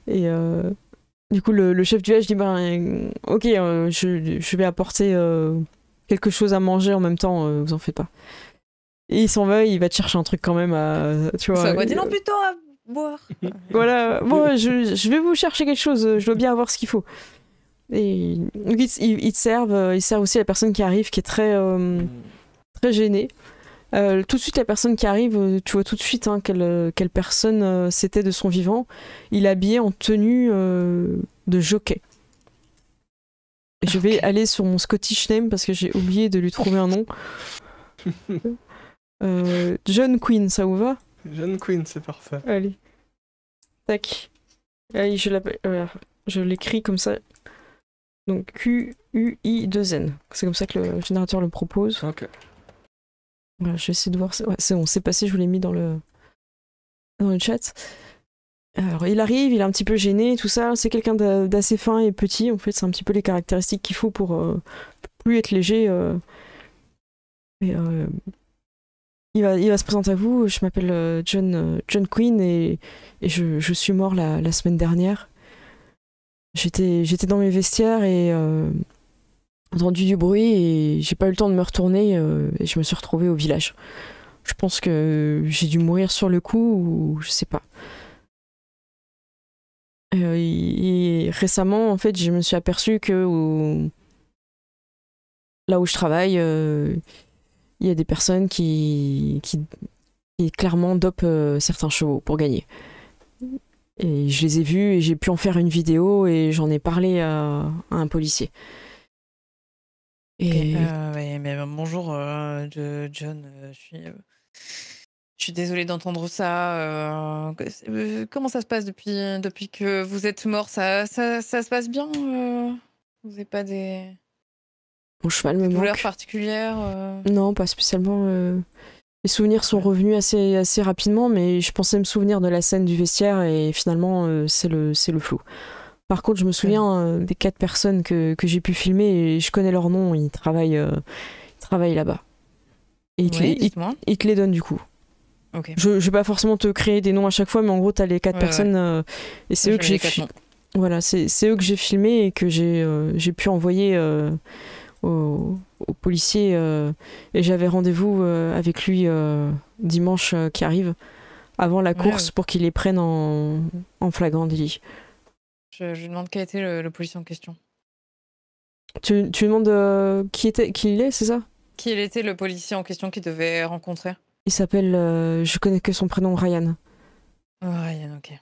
A: Du coup, le chef du village dit ok, je vais apporter quelque chose à manger en même temps, vous en faites pas. Et il s'en va, il va te chercher un truc quand même tu vois.
B: Ça va dire non, plutôt à boire.
A: Voilà, bon, je vais vous chercher quelque chose, je dois bien avoir ce qu'il faut. Et ils te servent, ils servent aussi la personne qui arrive qui est très gênée. Tout de suite, la personne qui arrive, tu vois tout de suite quelle personne c'était de son vivant. Il est habillé en tenue de jockey. Je vais aller sur mon Scottish name parce que j'ai oublié de lui trouver un nom. John Quinn, ça vous va?
D: John Quinn, c'est parfait.
A: Allez. Tac. Allez, je l'écris comme ça. Donc Q-U-I-2-N. C'est comme ça que le générateur le propose.
D: Ok.
A: Voilà, je vais essayer de voir. Ouais, c'est bon, c'est passé, je vous l'ai mis dans le chat. Alors, il arrive, il est un petit peu gêné, tout ça. C'est quelqu'un d'assez fin et petit. En fait, c'est un petit peu les caractéristiques qu'il faut pour plus être léger. Il va se présenter à vous. Je m'appelle John Quinn et je suis mort la semaine dernière. J'étais dans mes vestiaires et entendu du bruit et j'ai pas eu le temps de me retourner et je me suis retrouvée au village. Je pense que j'ai dû mourir sur le coup ou je sais pas. Et récemment, en fait, je me suis aperçue que là où je travaille, il y a des personnes qui clairement dopent certains chevaux pour gagner. Et je les ai vus et j'ai pu en faire une vidéo et j'en ai parlé à un policier. Et...
B: bonjour, John. Je suis désolée d'entendre ça. Comment ça se passe depuis que vous êtes mort? Ça se passe bien? Vous n'avez pas des
A: Mon cheval me
B: douleurs
A: manque.
B: particulières?
A: Non, pas spécialement. Les souvenirs sont revenus assez rapidement, mais je pensais me souvenir de la scène du vestiaire et finalement c'est le flou. Par contre, je me souviens des 4 personnes que j'ai pu filmer et je connais leur nom, ils travaillent là-bas. Et ils te les donnent du coup.
B: Okay.
A: Je vais pas forcément te créer des noms à chaque fois, mais en gros, t'as les 4 personnes et c'est eux que j'ai voilà, c'est eux que j'ai filmé et que j'ai pu envoyer au policier et j'avais rendez-vous avec lui dimanche qui arrive avant la course pour qu'il les prenne en flagrant délit.
B: Je lui demande quel était le policier en question.
A: Tu demandes qui il est, c'est ça?
B: Qui était le policier en question qu'il devait rencontrer?
A: Il s'appelle, je connais que son prénom, Ryan.
B: Oh, Ryan, ok.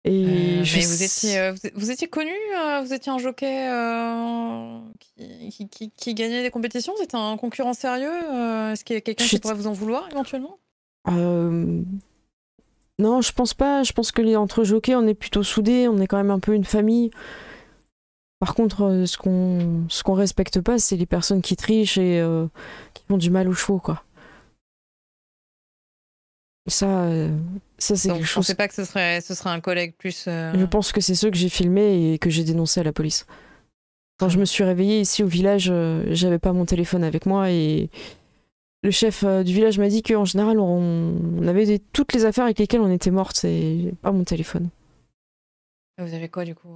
A: Et
B: mais vous étiez connu, vous étiez un jockey qui gagnait des compétitions, c'était un concurrent sérieux, est-ce qu'il y a quelqu'un qui pourrait vous en vouloir éventuellement?
A: Non, je pense pas, je pense que entre jockeys on est plutôt soudés, on est quand même un peu une famille. Par contre, ce qu'on respecte pas, c'est les personnes qui trichent et qui font du mal aux chevaux, quoi. Ça c'est quelque chose.
B: Je pensais pas que ce serait un collègue plus.
A: Je pense que c'est ceux que j'ai filmés et que j'ai dénoncés à la police. Quand je me suis réveillée ici au village, j'avais pas mon téléphone avec moi et le chef du village m'a dit qu'en général on avait toutes les affaires avec lesquelles on était morte et pas mon téléphone.
B: Et vous avez quoi du coup?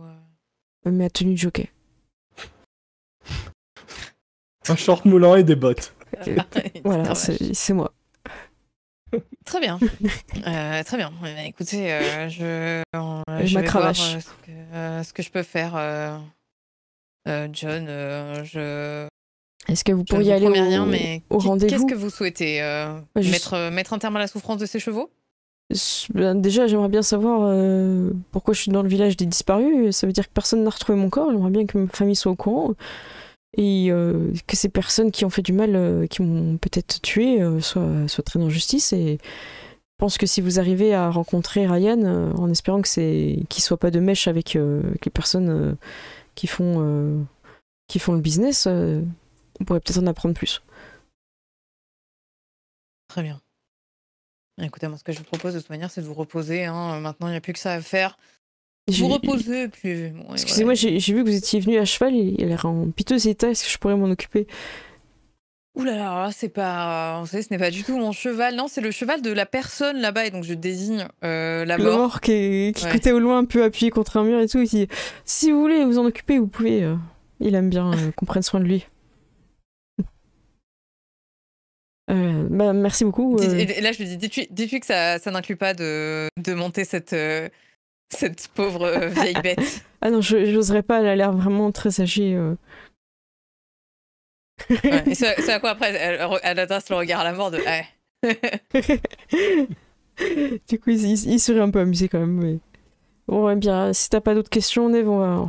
A: Ma tenue de jockey.
D: Un short moulant et des bottes.
A: Voilà, c'est moi.
B: Très bien. Très bien. Écoutez, je
A: ma
B: vais
A: cravache.
B: voir ce que je peux faire. John,
A: Est-ce que vous pourriez aller au rendez-vous?
B: Qu'est-ce que vous souhaitez? Mettre un terme à la souffrance de ces chevaux?
A: Déjà, j'aimerais bien savoir pourquoi je suis dans le village des disparus. Ça veut dire que personne n'a retrouvé mon corps. J'aimerais bien que ma famille soit au courant. Et que ces personnes qui ont fait du mal, qui m'ont peut-être tué, soient traînées en justice. Et je pense que si vous arrivez à rencontrer Ryan, en espérant qu'il soit pas de mèche avec les personnes qui font le business, on pourrait peut-être en apprendre plus.
B: Très bien. Écoutez, moi, ce que je vous propose de toute manière, c'est de vous reposer. Hein. Maintenant, il n'y a plus que ça à faire. Vous reposez, puis... Bon,
A: excusez-moi, j'ai vu que vous étiez venu à cheval, il a l'air en piteux état, est-ce que je pourrais m'en occuper?
B: Ouh là là, c'est pas... Vous savez, ce n'est pas du tout mon cheval, non, c'est le cheval de la personne là-bas, et donc je désigne la mort.
A: Le mort qui côté au loin, un peu appuyé contre un mur et tout, il dit « Si vous voulez vous en occuper, vous pouvez. » Il aime bien qu'on prenne soin de lui. Merci beaucoup.
B: Et là, je lui dis, dites-lui que ça n'inclut pas de monter cette pauvre vieille bête.
A: Ah non, j'oserais pas, elle a l'air vraiment très âgée.
B: Ouais. Et c'est à quoi après elle adresse le regard à la mort de.
A: Du coup, il serait un peu amusé quand même. Mais... Bon, ouais, bien, si t'as pas d'autres questions, Neve, on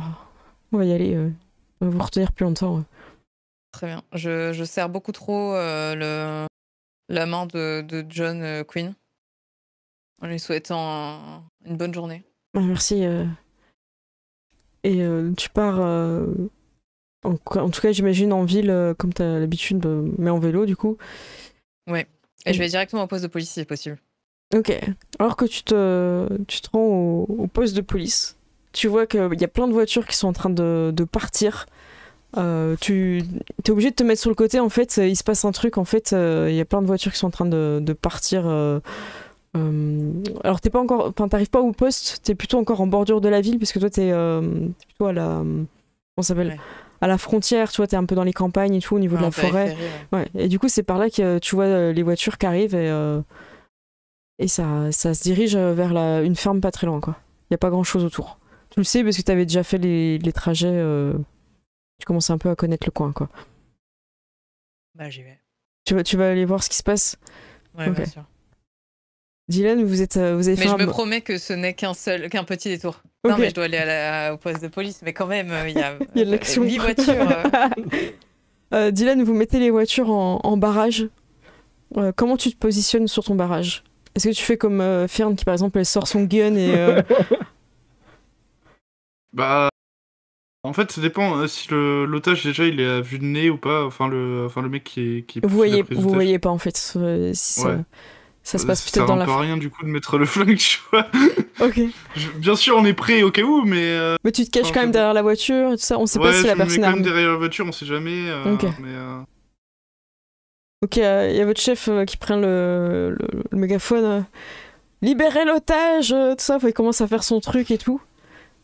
A: va y aller. On va vous retenir plus longtemps.
B: Très bien. Je serre beaucoup trop la main de John Quinn en lui souhaitant une bonne journée.
A: Merci. Et tu pars, en tout cas, j'imagine, en ville, comme t'as l'habitude, mais en vélo, du coup.
B: Ouais. Et je vais directement au poste de police si c'est possible.
A: Ok. Alors que tu te rends au poste de police, tu vois qu'il y a plein de voitures qui sont en train de partir. Tu es obligé de te mettre sur le côté, en fait, il se passe un truc, en fait, il y a plein de voitures qui sont en train de partir. Alors t'arrives pas au poste, t'es plutôt encore en bordure de la ville, parce que toi t'es plutôt à la... Comment ça s'appelle ?
B: Ouais.
A: À la frontière, tu vois, t'es un peu dans les campagnes et tout, au niveau de la forêt. Ouais. Et du coup, c'est par là que tu vois les voitures qui arrivent et ça se dirige vers une ferme pas très loin, quoi. Il y a pas grand chose autour. Tu le sais parce que t'avais déjà fait les trajets, tu commences un peu à connaître le coin, quoi.
B: Bah, j'y vais.
A: Tu vas aller voir ce qui se passe.
B: Ouais,
A: Ok.
B: bien sûr.
A: Dylan, vous avez fait
B: Mais je me promets que ce n'est qu'un petit détour.
A: Ok.
B: Non, mais je dois aller au poste de police, mais quand même, il y a,
A: Il y a de l'action.
B: 8 voitures.
A: Dylan, vous mettez les voitures en barrage. Comment tu te positionnes sur ton barrage ? Est-ce que tu fais comme Fern qui, par exemple, elle sort son gun et...
C: Bah, en fait, ça dépend si l'otage déjà il est à vue de nez ou pas. Enfin le mec qui est
A: Vous
C: fait la prise
A: vous
C: d'otage.
A: voyez pas, en fait. Si
C: Ouais.
A: ça se passe
C: Ça
A: peut-être dans
C: sert
A: la...
C: un peu à rien du coup de mettre le flingue, tu vois.
A: Ok.
C: Bien sûr, on est prêt au cas où, mais
A: Mais tu te caches quand même derrière la voiture et tout ça. On sait pas si la
C: je me mets
A: personne
C: quand même
A: arme.
C: derrière la voiture, on sait jamais.
A: Ok.
C: Mais
A: Ok, il y a votre chef qui prend le mégaphone. Libérez l'otage, tout ça. Il commence à faire son truc et tout.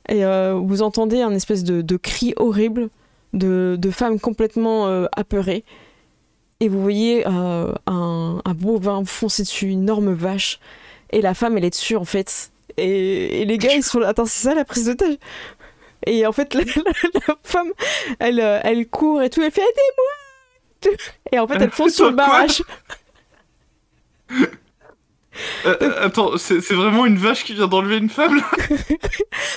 A: Et vous entendez un espèce de cri horrible de femmes complètement apeurées. Et vous voyez un bovin foncer dessus, une énorme vache. Et la femme, elle est dessus, en fait. Et les gars, ils sont là. Attends, c'est ça la prise d'otage ? Et en fait, la femme, elle court et tout. Elle fait aidez-moi ! Et en fait, elle fonce sur le barrage.
C: attends, c'est vraiment une vache qui vient d'enlever une femme là ?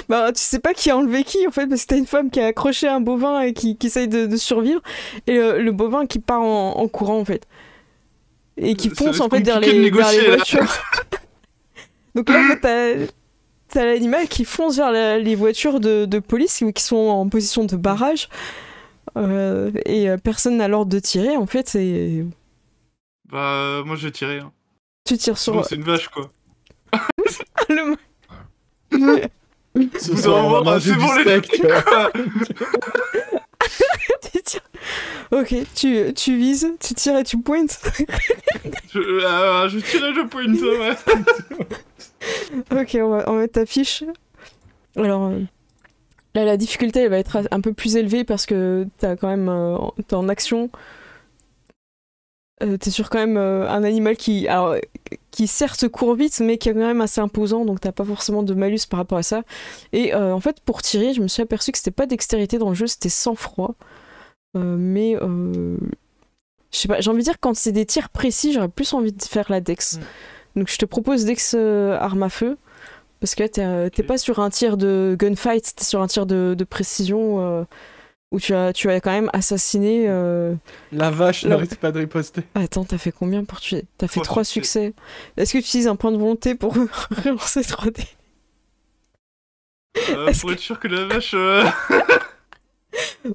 A: Bah, tu sais pas qui a enlevé qui, en fait, parce que t'as une femme qui a accroché un bovin et qui essaye de survivre. Et le bovin qui part en courant, en fait. Et qui fonce, en fait, vers les voitures. Donc là, en fait, t'as l'animal qui fonce vers les voitures de police qui sont en position de barrage. Et personne n'a l'ordre de tirer, en fait, c'est...
C: Bah, moi je vais tirer. Hein.
A: Tu tires sur...
C: C'est une vache, quoi.
A: le...
D: Ce soir, on va manger
C: c'est
D: du
C: bon,
D: steak, tu vois.
A: tu tires. Ok, tu vises, tu tires et tu pointes.
C: Je tire et je pointe, ouais.
A: Ok, on va mettre ta fiche. Alors, là, la difficulté, elle va être un peu plus élevée parce que t'as quand même... t'es en action. T'es sur quand même un animal qui certes court vite, mais qui est quand même assez imposant, donc t'as pas forcément de malus par rapport à ça. Et en fait, pour tirer, je me suis aperçu que c'était pas dextérité dans le jeu, c'était sang-froid. Mais je sais pas, j'ai envie de dire, quand c'est des tirs précis, j'aurais plus envie de faire la dex. Donc je te propose dex arme à feu, parce que t'es pas sur un tir de gunfight, t'es sur un tir de précision où tu as quand même assassiné...
D: La vache n'arrête pas de riposter.
A: Attends, t'as fait combien pour tuer ? T'as fait 3 succès. Est-ce que tu utilises un point de volonté pour relancer 3D ?
C: Pour être sûr que la vache...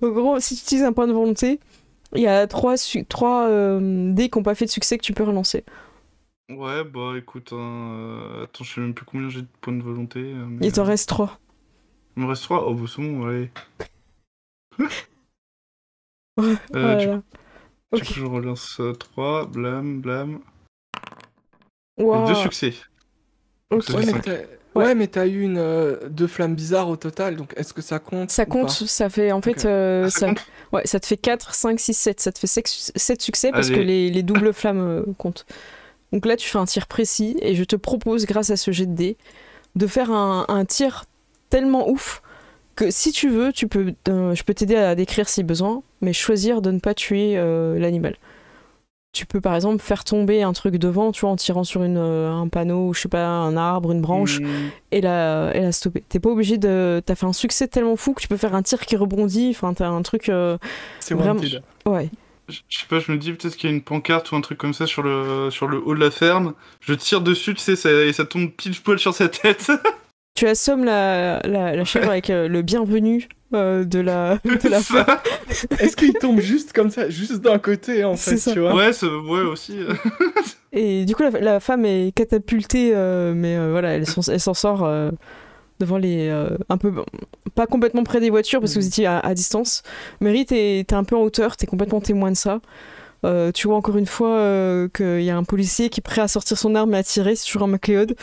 A: En gros, si tu utilises un point de volonté, il y a 3 dés qui n'ont pas fait de succès que tu peux relancer.
C: Ouais, bah écoute, attends, je sais même plus combien j'ai de points de volonté. Mais,
A: Il t'en reste 3.
C: Il me reste 3 ? Oh bah c'est bon, allez.
A: Voilà.
C: Du coup, je relance 3, blâme.
A: Wow.
C: 2 succès.
A: Ok.
C: Ça fait 5.
D: Ouais, mais t'as eu 2 flammes bizarres au total, donc est-ce que ça compte ?
A: Ça
D: ou
A: compte,
D: pas
A: ça fait en fait...
C: Ça compte ?
A: Ouais, ça te fait 4, 5, 6, 7. Ça te fait 7 succès parce que
C: Allez.
A: les doubles flammes comptent. Donc là, tu fais un tir précis et je te propose, grâce à ce jet de dés, de faire un tir tellement ouf que si tu veux, je peux t'aider à décrire si besoin. mais choisir de ne pas tuer l'animal. Tu peux par exemple faire tomber un truc devant, tu vois, en tirant sur un panneau, ou je sais pas, un arbre, une branche, et la stopper. T'es pas obligé de... T'as fait un succès tellement fou que tu peux faire un tir qui rebondit, enfin t'as un truc...
D: C'est
A: vraiment...
D: Wanted.
A: Ouais.
C: Je sais pas, je me dis peut-être qu'il y a une pancarte ou un truc comme ça sur le haut de la ferme. Je tire dessus, tu sais, et ça tombe pile poil sur sa tête.
A: Tu assommes la chèvre avec le bienvenu de la ferme.
D: Est-ce qu'il tombe juste comme ça, juste d'un côté en fait,
A: C'est ça.
D: tu vois?
C: Ouais, ouais aussi.
A: Et du coup, la femme est catapultée, mais voilà, elle s'en sort devant les... un peu... Pas complètement près des voitures, parce que vous étiez à distance. Mary, t'es un peu en hauteur, t'es complètement témoin de ça. Tu vois encore une fois qu'il y a un policier qui est prêt à sortir son arme et à tirer, c'est toujours un MacLeod.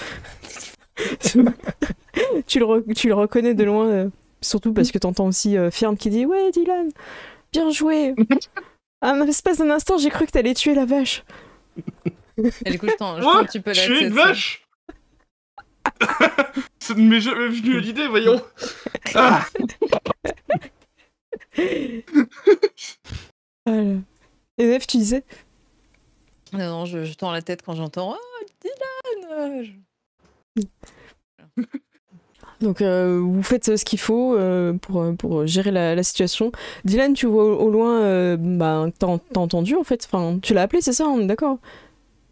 A: tu le reconnais de loin, surtout parce que t'entends aussi Fern qui dit « Ouais, Dylan, bien joué !» Un espace d'un instant, j'ai cru que t'allais tuer la vache.
B: Et du coup, je tends un petit peu la
C: tuer
B: tête.
C: une vache. Ça ne m'est jamais venu à l'idée, voyons. Ah.
A: Voilà. Et Nef, tu disais?
B: Non, je tends la tête quand j'entends « Oh, Dylan !»
A: Donc vous faites ce qu'il faut pour gérer la situation. Dylan, tu vois au loin, t'as entendu en fait, enfin, tu l'as appelé, c'est ça, on est d'accord?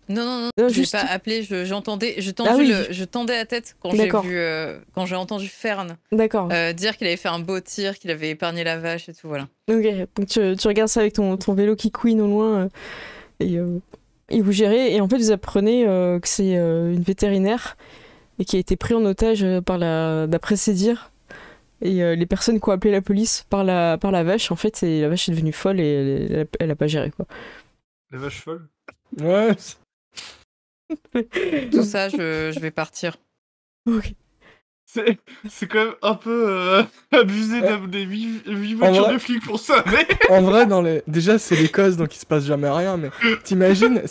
B: Non, je
A: juste...
B: l'ai pas appelé, je tendais la tête quand j'ai entendu Fern dire qu'il avait fait un beau tir, qu'il avait épargné la vache et tout, voilà.
A: Ok, donc tu regardes ça avec ton vélo qui couine au loin et vous gérez, et en fait vous apprenez que c'est une vétérinaire et qui a été pris en otage d'après ses dires. Et les personnes qui ont appelé la police par la vache, en fait, la vache est devenue folle et elle a pas géré, quoi.
C: La vache folle?
D: Ouais.
B: Tout ça, je vais partir.
A: Ok.
C: C'est quand même un peu abusé des 8 voitures de flics pour ça, mais...
D: En vrai, déjà, c'est l'Écosse, donc il se passe jamais rien, mais t'imagines,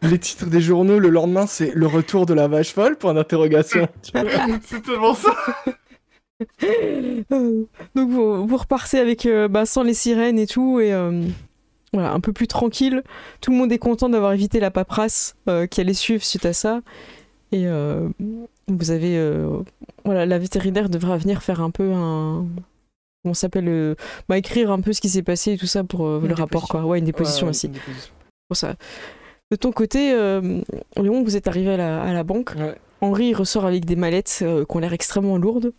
D: les titres des journaux le lendemain, c'est « Le retour de la vache folle ?» point d'interrogation.
C: C'est tellement ça.
A: Donc vous repartez avec sans les sirènes et tout, et voilà, un peu plus tranquille. Tout le monde est content d'avoir évité la paperasse qui allait suivre suite à ça. Et vous avez... voilà, la vétérinaire devra venir faire un peu comment ça s'appelle écrire un peu ce qui s'est passé et tout ça pour le rapport, quoi. Ouais, une déposition aussi. Une déposition. Pour ça. De ton côté, Léon, vous êtes arrivé à la banque. Ouais. Henri il ressort avec des mallettes qui ont l'air extrêmement lourdes.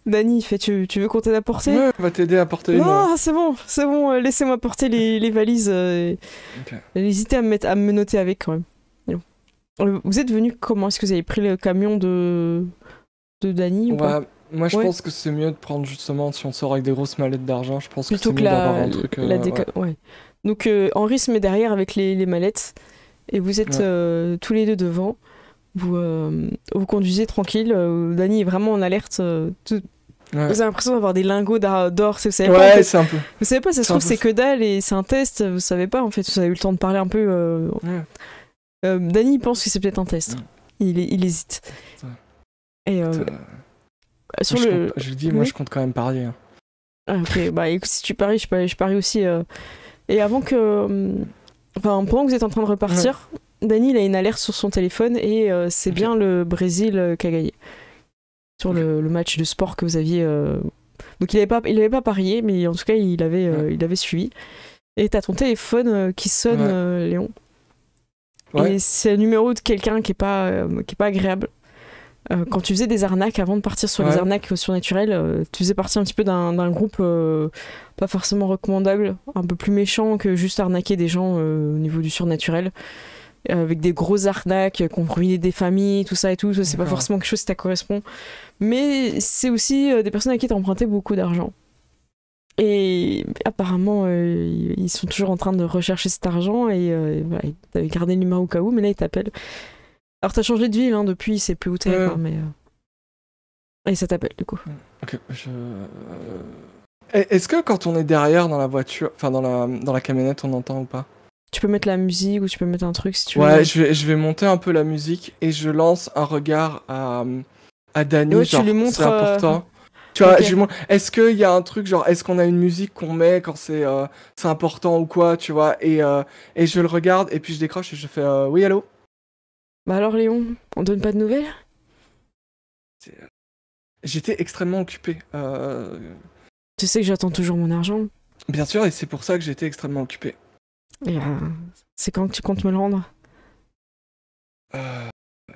A: Dany, il fait tu veux qu'on t'aide à porter?
D: Ouais, on va t'aider à porter.
A: Non, c'est bon, laissez-moi porter les valises. Okay. N'hésitez à me menotter avec quand même. Vous êtes venu comment? Est-ce que vous avez pris le camion de Dany ou pas?
D: Moi je pense que c'est mieux de prendre justement, si on sort avec des grosses mallettes d'argent, je pense plutôt que c'est mieux d'avoir un truc...
A: ouais. Donc Henri se met derrière avec les mallettes et vous êtes tous les deux devant. Vous conduisez tranquille. Dany est vraiment en alerte. Vous avez l'impression d'avoir des lingots d'or. Vous savez pas, en fait,
D: c'est un peu.
A: Vous savez pas, ça se trouve c'est que dalle et c'est un test. Vous savez pas en fait. Vous avez eu le temps de parler un peu. Dany pense que c'est peut-être un test. Il hésite. Et
B: sur
D: je lui dis, moi je compte quand même parier. Hein.
A: Ah, ok, bah écoute, si tu paries, je parie aussi. Et avant que. Pendant que vous êtes en train de repartir, Dany il a une alerte sur son téléphone et c'est bien le Brésil qui a gagné. Sur le match de sport que vous aviez. Donc il avait pas parié, mais en tout cas il avait suivi. Et t'as ton téléphone qui sonne, Léon. Ouais. Et c'est le numéro de quelqu'un qui est pas agréable. Quand tu faisais des arnaques, avant de partir sur les arnaques surnaturelles, tu faisais partie un petit peu d'un groupe pas forcément recommandable, un peu plus méchant que juste arnaquer des gens au niveau du surnaturel, avec des grosses arnaques qui ont ruiné des familles, tout ça et tout. C'est pas forcément quelque chose qui t'a correspond. Mais c'est aussi des personnes à qui t'as emprunté beaucoup d'argent. Et apparemment, ils sont toujours en train de rechercher cet argent et voilà, t'avais gardé le numéro au cas où, mais là, ils t'appellent. Alors, t'as changé de ville depuis, c'est plus où t'es, quoi, mais... Et ça t'appelle, du coup.
D: Ok, Est-ce que quand on est derrière dans la voiture, enfin dans la camionnette, on entend ou pas?
A: Tu peux mettre la musique ou tu peux mettre un truc si tu veux.
D: Ouais, je vais monter un peu la musique et je lance un regard à Dany,
A: ouais,
D: genre,
A: tu lui montres,
D: c'est important. Tu vois,
A: Ok.
D: je lui montre, est-ce qu'il y a un truc genre, est-ce qu'on a une musique qu'on met quand c'est important ou quoi, tu vois, et je le regarde, et puis je décroche et je fais oui, allô?
A: Bah alors Léon, on donne pas de nouvelles?
D: J'étais extrêmement occupé.
A: Tu sais que j'attends toujours mon argent.
D: Bien sûr, et c'est pour ça que j'étais extrêmement occupé.
A: Et c'est quand que tu comptes me le rendre?
D: Euh,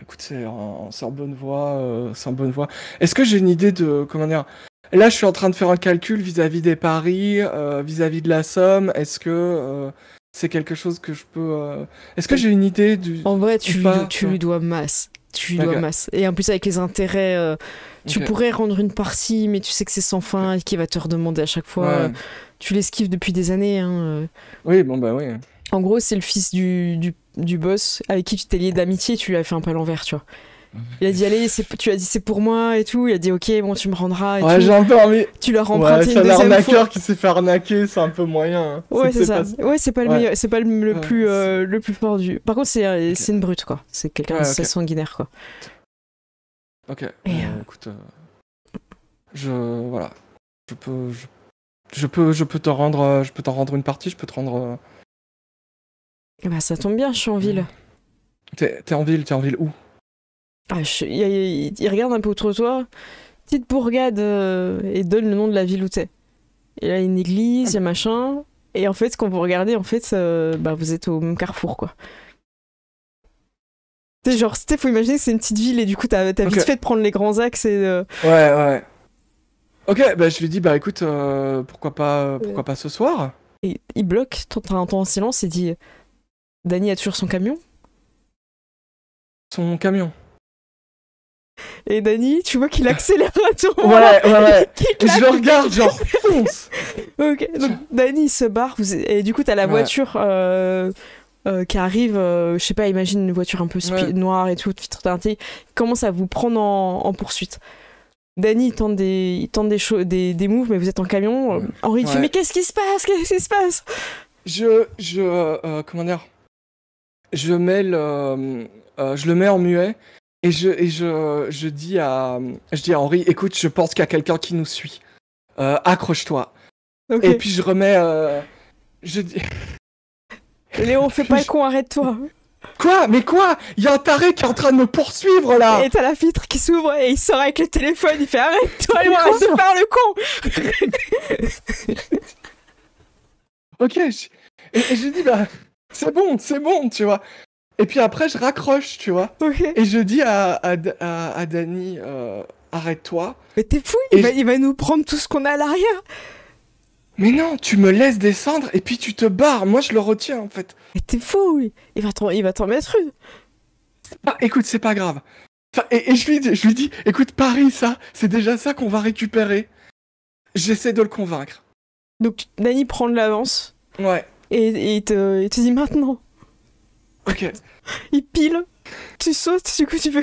D: Écoute, c'est en bonne voie, c'est en bonne voie. Est-ce que j'ai une idée de, comment dire, là je suis en train de faire un calcul vis-à-vis des paris, vis-à-vis de la somme, est-ce que c'est quelque chose que je peux... Est-ce que j'ai une idée du...
A: En vrai,
D: ou pas,
A: tu lui dois masse. Tu lui dois
D: Ok.
A: masse. Et en plus, avec les intérêts, tu
D: Ok.
A: pourrais rendre une partie, mais tu sais que c'est sans fin et qu'il va te redemander à chaque fois.
D: Ouais.
A: Tu l'esquives depuis des années. Hein.
D: Oui, bon bah oui.
A: En gros, c'est le fils du boss avec qui tu t'es lié d'amitié, tu lui as fait un peu à l'envers, tu vois. Il a dit, allez, tu as dit c'est pour moi et tout. Il a dit, ok, bon, tu me rendras et
D: Ouais,
A: tout.
D: j'ai un peu envie...
A: Tu l'as
D: Ouais,
A: remprunté
D: c'est
A: une
D: un
A: deuxième fois.
D: arnaqueur qui s'est fait arnaquer, c'est un peu moyen. Hein.
A: Ouais,
D: que
A: c'est ça.
D: pas-
A: Ouais, c'est pas le
D: Ouais.
A: meilleur, c'est pas le
D: Ouais,
A: plus,
D: c'est-
A: le plus fort du. Par contre, c'est une brute, quoi. C'est quelqu'un
D: Ouais,
A: d'assez
D: ok.
A: sanguinaire, quoi.
D: Ok,
A: Et,
D: écoute, voilà. Je peux t'en rendre une partie, je peux te rendre...
A: Bah, ça tombe bien, je suis en ville.
D: T'es en ville où?
A: Ah, il regarde un peu autour de toi, petite bourgade, et donne le nom de la ville où t'es. Et là, il y a une église, il y a machin. Et en fait, quand vous regardez, en fait, bah, vous êtes au même carrefour, quoi. C'est genre, faut imaginer que c'est une petite ville et du coup, t'as vite
D: Ok.
A: fait de prendre les grands axes et.
D: Ouais. Ok, bah je lui dis, bah écoute, pourquoi pas ce soir?
A: Et il bloque, t'as un temps en silence et dit Dany a toujours son camion.
D: Son camion.
A: Et Dany, tu vois qu'il accélère à ton
D: Ouais.
A: Qu'il
D: Et je le regarde, genre, fonce!
A: Ok, donc Dany se barre, et du coup t'as la
D: Ouais.
A: voiture qui arrive, je sais pas, imagine une voiture un peu
D: Ouais.
A: noire et tout, vitre teintée, qui commence à vous prendre en poursuite. Dany il tente des moves, mais vous êtes en camion. Henri il fait
D: Ouais.
A: mais qu'est-ce qui se passe? Qu'est-ce qui se passe?
D: Comment dire? Je le mets en muet et je dis à Henri, écoute, je pense qu'il y a quelqu'un qui nous suit. Accroche-toi.
A: Ok.
D: Et puis je remets, je dis,
A: Léon, fais pas le con, arrête-toi.
D: quoi? Mais quoi? Il y a un taré qui est en train de me poursuivre là!
A: Et t'as la vitre qui s'ouvre et il sort avec le téléphone, il fait arrête-toi,
D: Mais
A: Léon, arrête
D: quoi
A: de faire le con.
D: Ok, et je dis, bah, c'est bon, tu vois. Et puis après, je raccroche, tu vois.
A: Ok.
D: Et je dis à Dany, arrête-toi.
A: Mais t'es fou,
D: Et
A: il va nous prendre tout ce qu'on a à l'arrière.
D: Mais non, tu me laisses descendre et puis tu te barres. Moi, je le retiens, en fait.
A: Mais t'es fou, oui. Il va t'en mettre une.
D: Ah, écoute, c'est pas grave. Enfin, et je lui dis, écoute, Paris, ça, c'est déjà ça qu'on va récupérer. J'essaie de le convaincre.
A: Donc Dany prend de l'avance
D: Ouais,
A: et il te dit maintenant.
D: ok.
A: Il pile, tu sautes, du coup tu peux.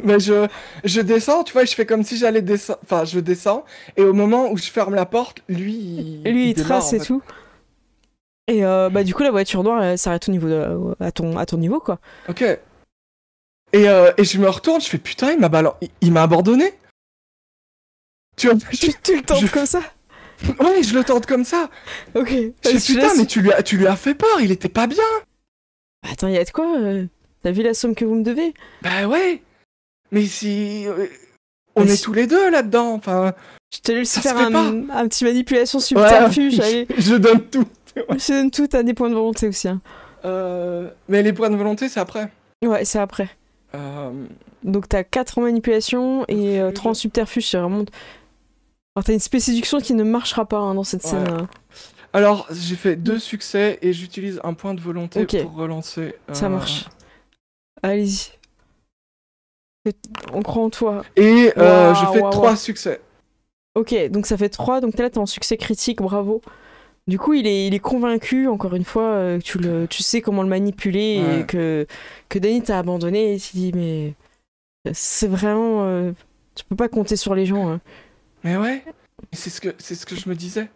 D: Mais je descends, tu vois, je fais comme si j'allais descendre. Enfin, je descends, et au moment où je ferme la porte, lui,
A: Lui il
D: démarre,
A: trace
D: en
A: et
D: fait.
A: tout. Et bah du coup la voiture noire elle s'arrête au niveau à ton niveau quoi.
D: Ok. Et je me retourne, je fais putain, il m'a abandonné. Tu vois,
A: Tu le tentes
D: je-
A: comme ça.
D: ouais, je le tente comme ça.
A: Ok.
D: Je
A: Vas-y,
D: fais putain, mais tu lui as fait peur, il était pas bien.
A: Attends, y a de quoi t'as vu la somme que vous me devez?
D: Bah ouais. Mais si on
A: Mais
D: est
A: si-
D: tous les deux là-dedans, enfin.
A: Je te laisse
D: Ça
A: faire
D: se fait pas.
A: un petit manipulation subterfuge.
D: Ouais,
A: Allez.
D: je donne tout.
A: Je te donne tout, t'as des points de volonté aussi. Hein.
D: Mais les points de volonté, c'est après.
A: Ouais, c'est après. Donc t'as 4 en manipulation et 3 en subterfuge, c'est vraiment... Alors t'as une spé séduction qui ne marchera pas hein, dans cette
D: Ouais.
A: scène.
D: Alors, j'ai fait 2 succès et j'utilise un point de volonté
A: Ok.
D: pour relancer.
A: Ça marche. Allez-y. On croit en toi.
D: Et
A: Waouh,
D: je fais
A: waouh,
D: 3
A: waouh.
D: succès.
A: Ok, donc ça fait 3, donc là t'es en succès critique, bravo. Du coup, il est convaincu, encore une fois, que tu sais comment le manipuler
D: Ouais.
A: et que Dany t'a abandonné et il dit mais c'est vraiment... tu peux pas compter sur les gens. Hein.
D: Mais ouais, c'est ce que je me disais.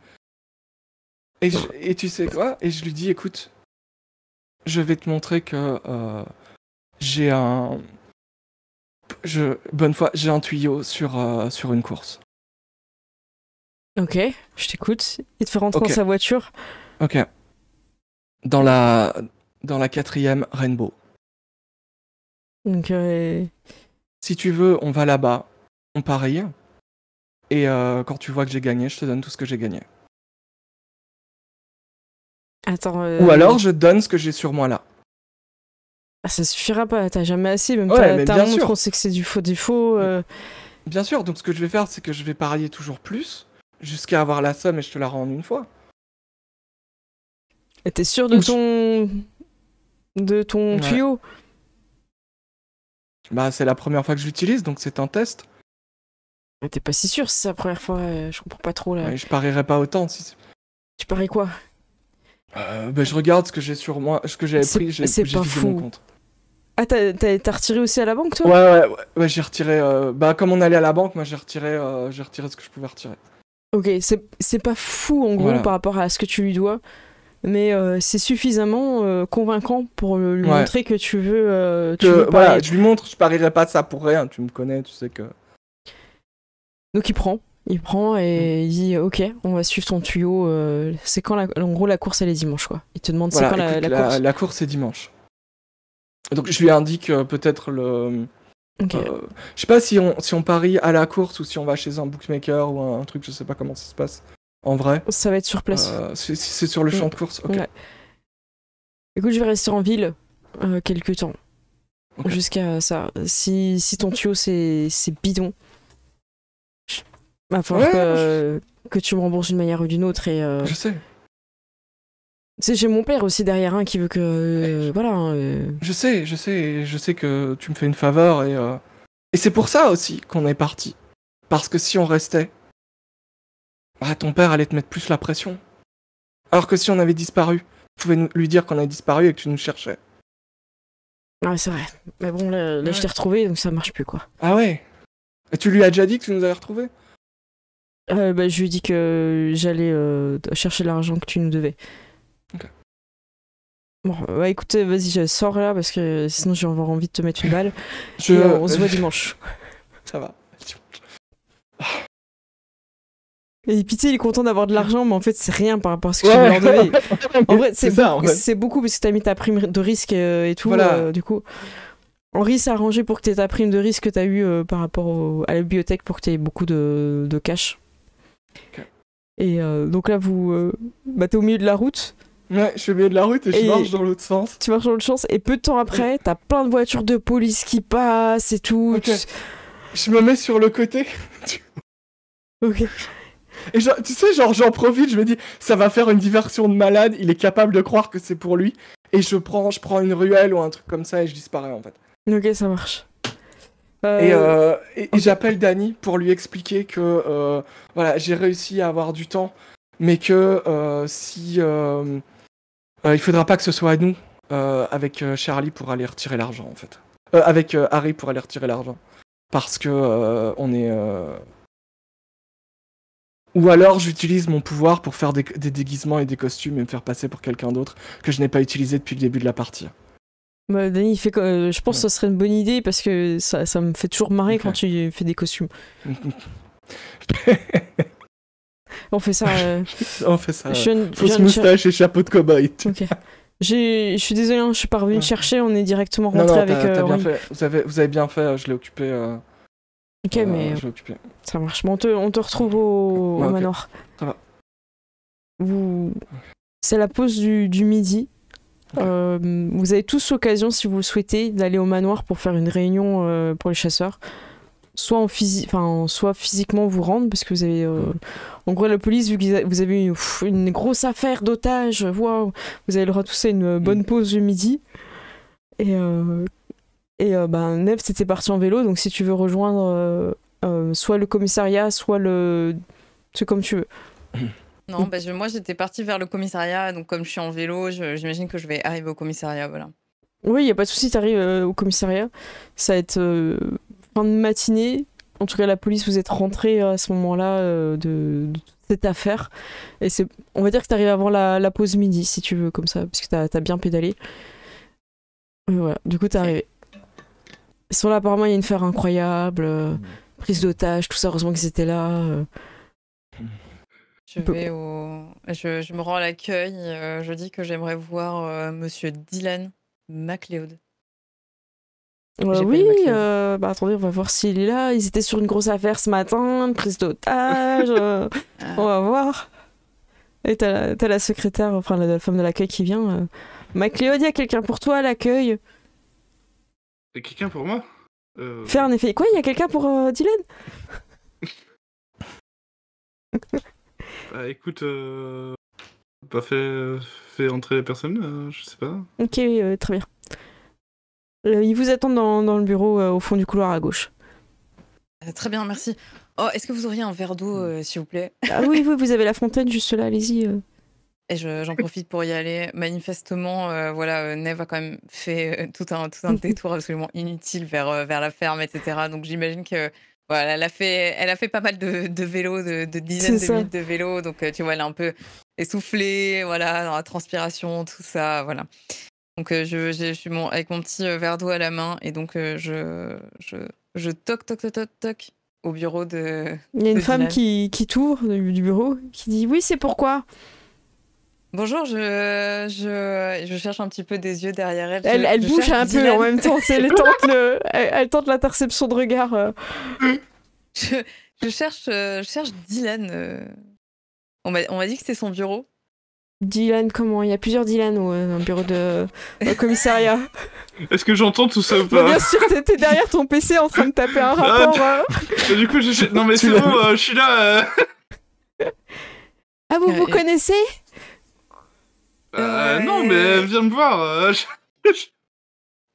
D: Et tu sais quoi? Et je lui dis, écoute, je vais te montrer que j'ai un... bonne foi, j'ai un tuyau sur une course.
A: Ok, je t'écoute. Il te fait rentrer
D: Ok.
A: dans sa voiture.
D: Ok. Dans la 4e Rainbow.
A: Donc,
D: Si tu veux, on va là-bas, on parie, et quand tu vois que j'ai gagné, je te donne tout ce que j'ai gagné.
A: attends.
D: Ou alors, je te donne ce que j'ai sur moi là.
A: Ça suffira pas, t'as jamais assez. Même
D: Ouais, mais
A: t'as
D: bien
A: un montre,
D: sûr.
A: on sait que c'est du faux.
D: Bien sûr, donc ce que je vais faire, c'est que je vais parier toujours plus, jusqu'à avoir la somme et je te la rends en une fois.
A: Et t'es sûr de ton
D: Ouais.
A: tuyau?
D: Bah, c'est la première fois que je l'utilise, donc c'est un test.
A: Mais t'es pas si sûr, c'est la première fois. Je comprends pas trop là.
D: Ouais, je parierais pas autant. Si...
A: Tu paries quoi?
D: Bah, je regarde ce que j'ai sur moi, ce que j'avais pris, j'ai
A: c'est
D: vidé
A: pas
D: mon
A: fou.
D: compte.
A: Ah, t'as retiré aussi à la banque, toi?
D: Ouais, j'ai retiré. Bah, comme on allait à la banque, moi j'ai retiré ce que je pouvais retirer.
A: Ok, c'est pas fou en gros
D: Voilà.
A: par rapport à ce que tu lui dois, mais c'est suffisamment convaincant pour lui
D: Ouais.
A: montrer que tu veux
D: Voilà,
A: parier.
D: je lui montre, je parierais pas ça pour rien, tu me connais, tu sais que.
A: Donc il prend et il dit ok, on va suivre ton tuyau. C'est quand en gros la course elle est dimanche quoi. Il te demande
D: Voilà,
A: c'est quand
D: écoute,
A: la course.
D: la course est dimanche. Donc je lui indique peut-être le.
A: Ok.
D: Je sais pas si on parie à la course ou si on va chez un bookmaker ou un truc, je sais pas comment ça se passe. En vrai.
A: Ça va être sur place.
D: Si c'est sur le champ de course, ok.
A: Ouais. Écoute, je vais rester en ville quelques temps.
D: Ok.
A: Jusqu'à ça. Si ton tuyau c'est bidon, va falloir que tu me rembourses d'une manière ou d'une autre. Et
D: Je sais.
A: tu sais, j'ai mon père aussi derrière qui veut que. Voilà.
D: Je sais que tu me fais une faveur et c'est pour ça aussi qu'on est parti. Parce que si on restait, bah, ton père allait te mettre plus la pression. Alors que si on avait disparu, tu pouvais lui dire qu'on avait disparu et que tu nous cherchais.
A: Ouais, c'est vrai. Mais bon, là
D: Ouais.
A: je t'ai retrouvé donc ça marche plus quoi.
D: Ah ouais. Et tu lui as déjà dit que tu nous avais retrouvés?
A: Bah, je lui ai dit que j'allais chercher l'argent que tu nous devais.
D: Ok.
A: Bon, bah écoute, vas-y, je sors là parce que sinon j'ai avoir envie de te mettre une balle.
D: Je...
A: Et on se voit dimanche.
D: Ça va.
A: Et Pitié, il est content d'avoir de l'argent, mais en fait, c'est rien par rapport à ce que tu leur devais. En vrai, c'est
D: ça, en fait.
A: c'est beaucoup parce que t'as mis ta prime de risque et tout.
D: Voilà.
A: Du coup, Henri s'est arrangé pour que t'aies ta prime de risque que t'as eu par rapport à la bibliothèque pour que t'aies beaucoup de cash.
D: Ok.
A: Et donc là, t'es au milieu de la route.
D: Ouais, je suis au milieu de la route et je
A: Et-
D: marche dans l'autre sens.
A: Tu marches dans l'autre sens et peu de temps après, t'as plein de voitures de police qui passent et tout.
D: Ok. Je me mets sur le côté.
A: Ok.
D: Et genre, tu sais, genre, j'en profite, je me dis, ça va faire une diversion de malade, il est capable de croire que c'est pour lui. Et je prends une ruelle ou un truc comme ça et je disparais en fait.
A: Ok, ça marche.
D: Et j'appelle Danny pour lui expliquer que voilà, j'ai réussi à avoir du temps, mais que si il faudra pas que ce soit à nous avec Charlie pour aller retirer l'argent en fait. Avec Harry pour aller retirer l'argent. Parce que on est. Ou alors j'utilise mon pouvoir pour faire des déguisements et des costumes et me faire passer pour quelqu'un d'autre que je n'ai pas utilisé depuis le début de la partie.
A: Bah, Danny, il fait je pense que ce serait une bonne idée parce que ça me fait toujours marrer
D: Ok.
A: quand tu fais des costumes. On fait ça.
D: On fait ça.
A: Jeune-
D: Fausse
A: jeune-
D: moustache et chapeau de cow-boy.
A: Ok. Je suis désolée, hein, je suis pas revenu te chercher, on est directement
D: Non,
A: rentré
D: non,
A: avec
D: t'as bien
A: Henri.
D: fait. Vous avez bien fait, je l'ai occupé.
A: Ok, mais
D: Je l'ai occupé.
A: ça marche. Bon, on te retrouve au
D: Ouais, ok.
A: manoir.
D: Ça va.
A: C'est la pause du midi.
D: Ok.
A: Vous avez tous l'occasion, si vous le souhaitez, d'aller au manoir pour faire une réunion pour les chasseurs. Soit soit physiquement vous rendre, parce que vous avez... En gros, la police, vu que vous avez une grosse affaire d'otages, waouh, vous avez le droit tous à une bonne pause du midi. Et Neve, t'étais parti en vélo, donc si tu veux rejoindre soit le commissariat, soit le... C'est comme tu veux.
B: Non, bah, moi j'étais partie vers le commissariat, donc comme je suis en vélo, j'imagine que je vais arriver au commissariat, voilà.
A: Oui, il n'y a pas de souci, t'arrives au commissariat. Ça va être fin de matinée. En tout cas, la police, vous êtes rentrés à ce moment-là de cette affaire. Et on va dire que t'arrives avant la pause midi, si tu veux, comme ça, parce que t'as bien pédalé. Et voilà, du coup, t'es arrivé. Ils sont là, apparemment, il y a une affaire incroyable, prise d'otage, tout ça, heureusement qu'ils étaient là.
B: Je me rends à l'accueil, je dis que j'aimerais voir Monsieur Dylan MacLeod. J'appelle
A: Oui,
B: MacLeod.
A: bah attendez, on va voir s'il est là. Ils étaient sur une grosse affaire ce matin, une prise d'otage. On va voir. Et t'as la secrétaire, enfin la femme de l'accueil qui vient. MacLeod, il y a quelqu'un pour toi à l'accueil.
C: Et quelqu'un pour moi
A: Faire un effet. Quoi, il y a quelqu'un pour Dylan?
C: Bah écoute, bah fais entrer les personnes, je sais pas.
A: Ok, très bien. Ils vous attendent dans le bureau au fond du couloir à gauche.
B: Très bien, merci. Oh, est-ce que vous auriez un verre d'eau, s'il vous plaît?
A: Ah oui, vous avez la fontaine juste là, allez-y.
B: Et j'en profite pour y aller. Manifestement, Neve a quand même fait tout un détour absolument inutile vers la ferme, etc. Donc j'imagine que voilà, elle a fait pas mal de vélo, de dizaines
A: C'est
B: de
A: ça.
B: minutes de vélo. Donc tu vois, elle est un peu essoufflée, voilà, dans la transpiration, tout ça, voilà. Donc je suis avec mon petit verre d'eau à la main et donc je toc toc toc toc toc au bureau de.
A: Il y a une
B: de
A: femme
B: Dylan.
A: qui t'ouvre du bureau, qui dit oui, c'est pourquoi.
B: Bonjour, je cherche un petit peu des yeux derrière elle.
A: Elle
B: Je
A: bouge
B: cherche
A: un peu
B: Dylan.
A: en même temps, elle tente l'interception de regard.
B: Je cherche Dylan. On m'a dit que c'était son bureau.
A: Dylan, comment? Il y a plusieurs Dylan dans le bureau de commissariat.
C: Est-ce que j'entends tout ça ou
A: Bah,
C: pas?
A: bien sûr, t'es derrière ton PC en train de taper un rapport.
C: Du coup, non mais c'est bon, je suis là.
A: Ah, vous connaissez?
C: Non mais viens me voir.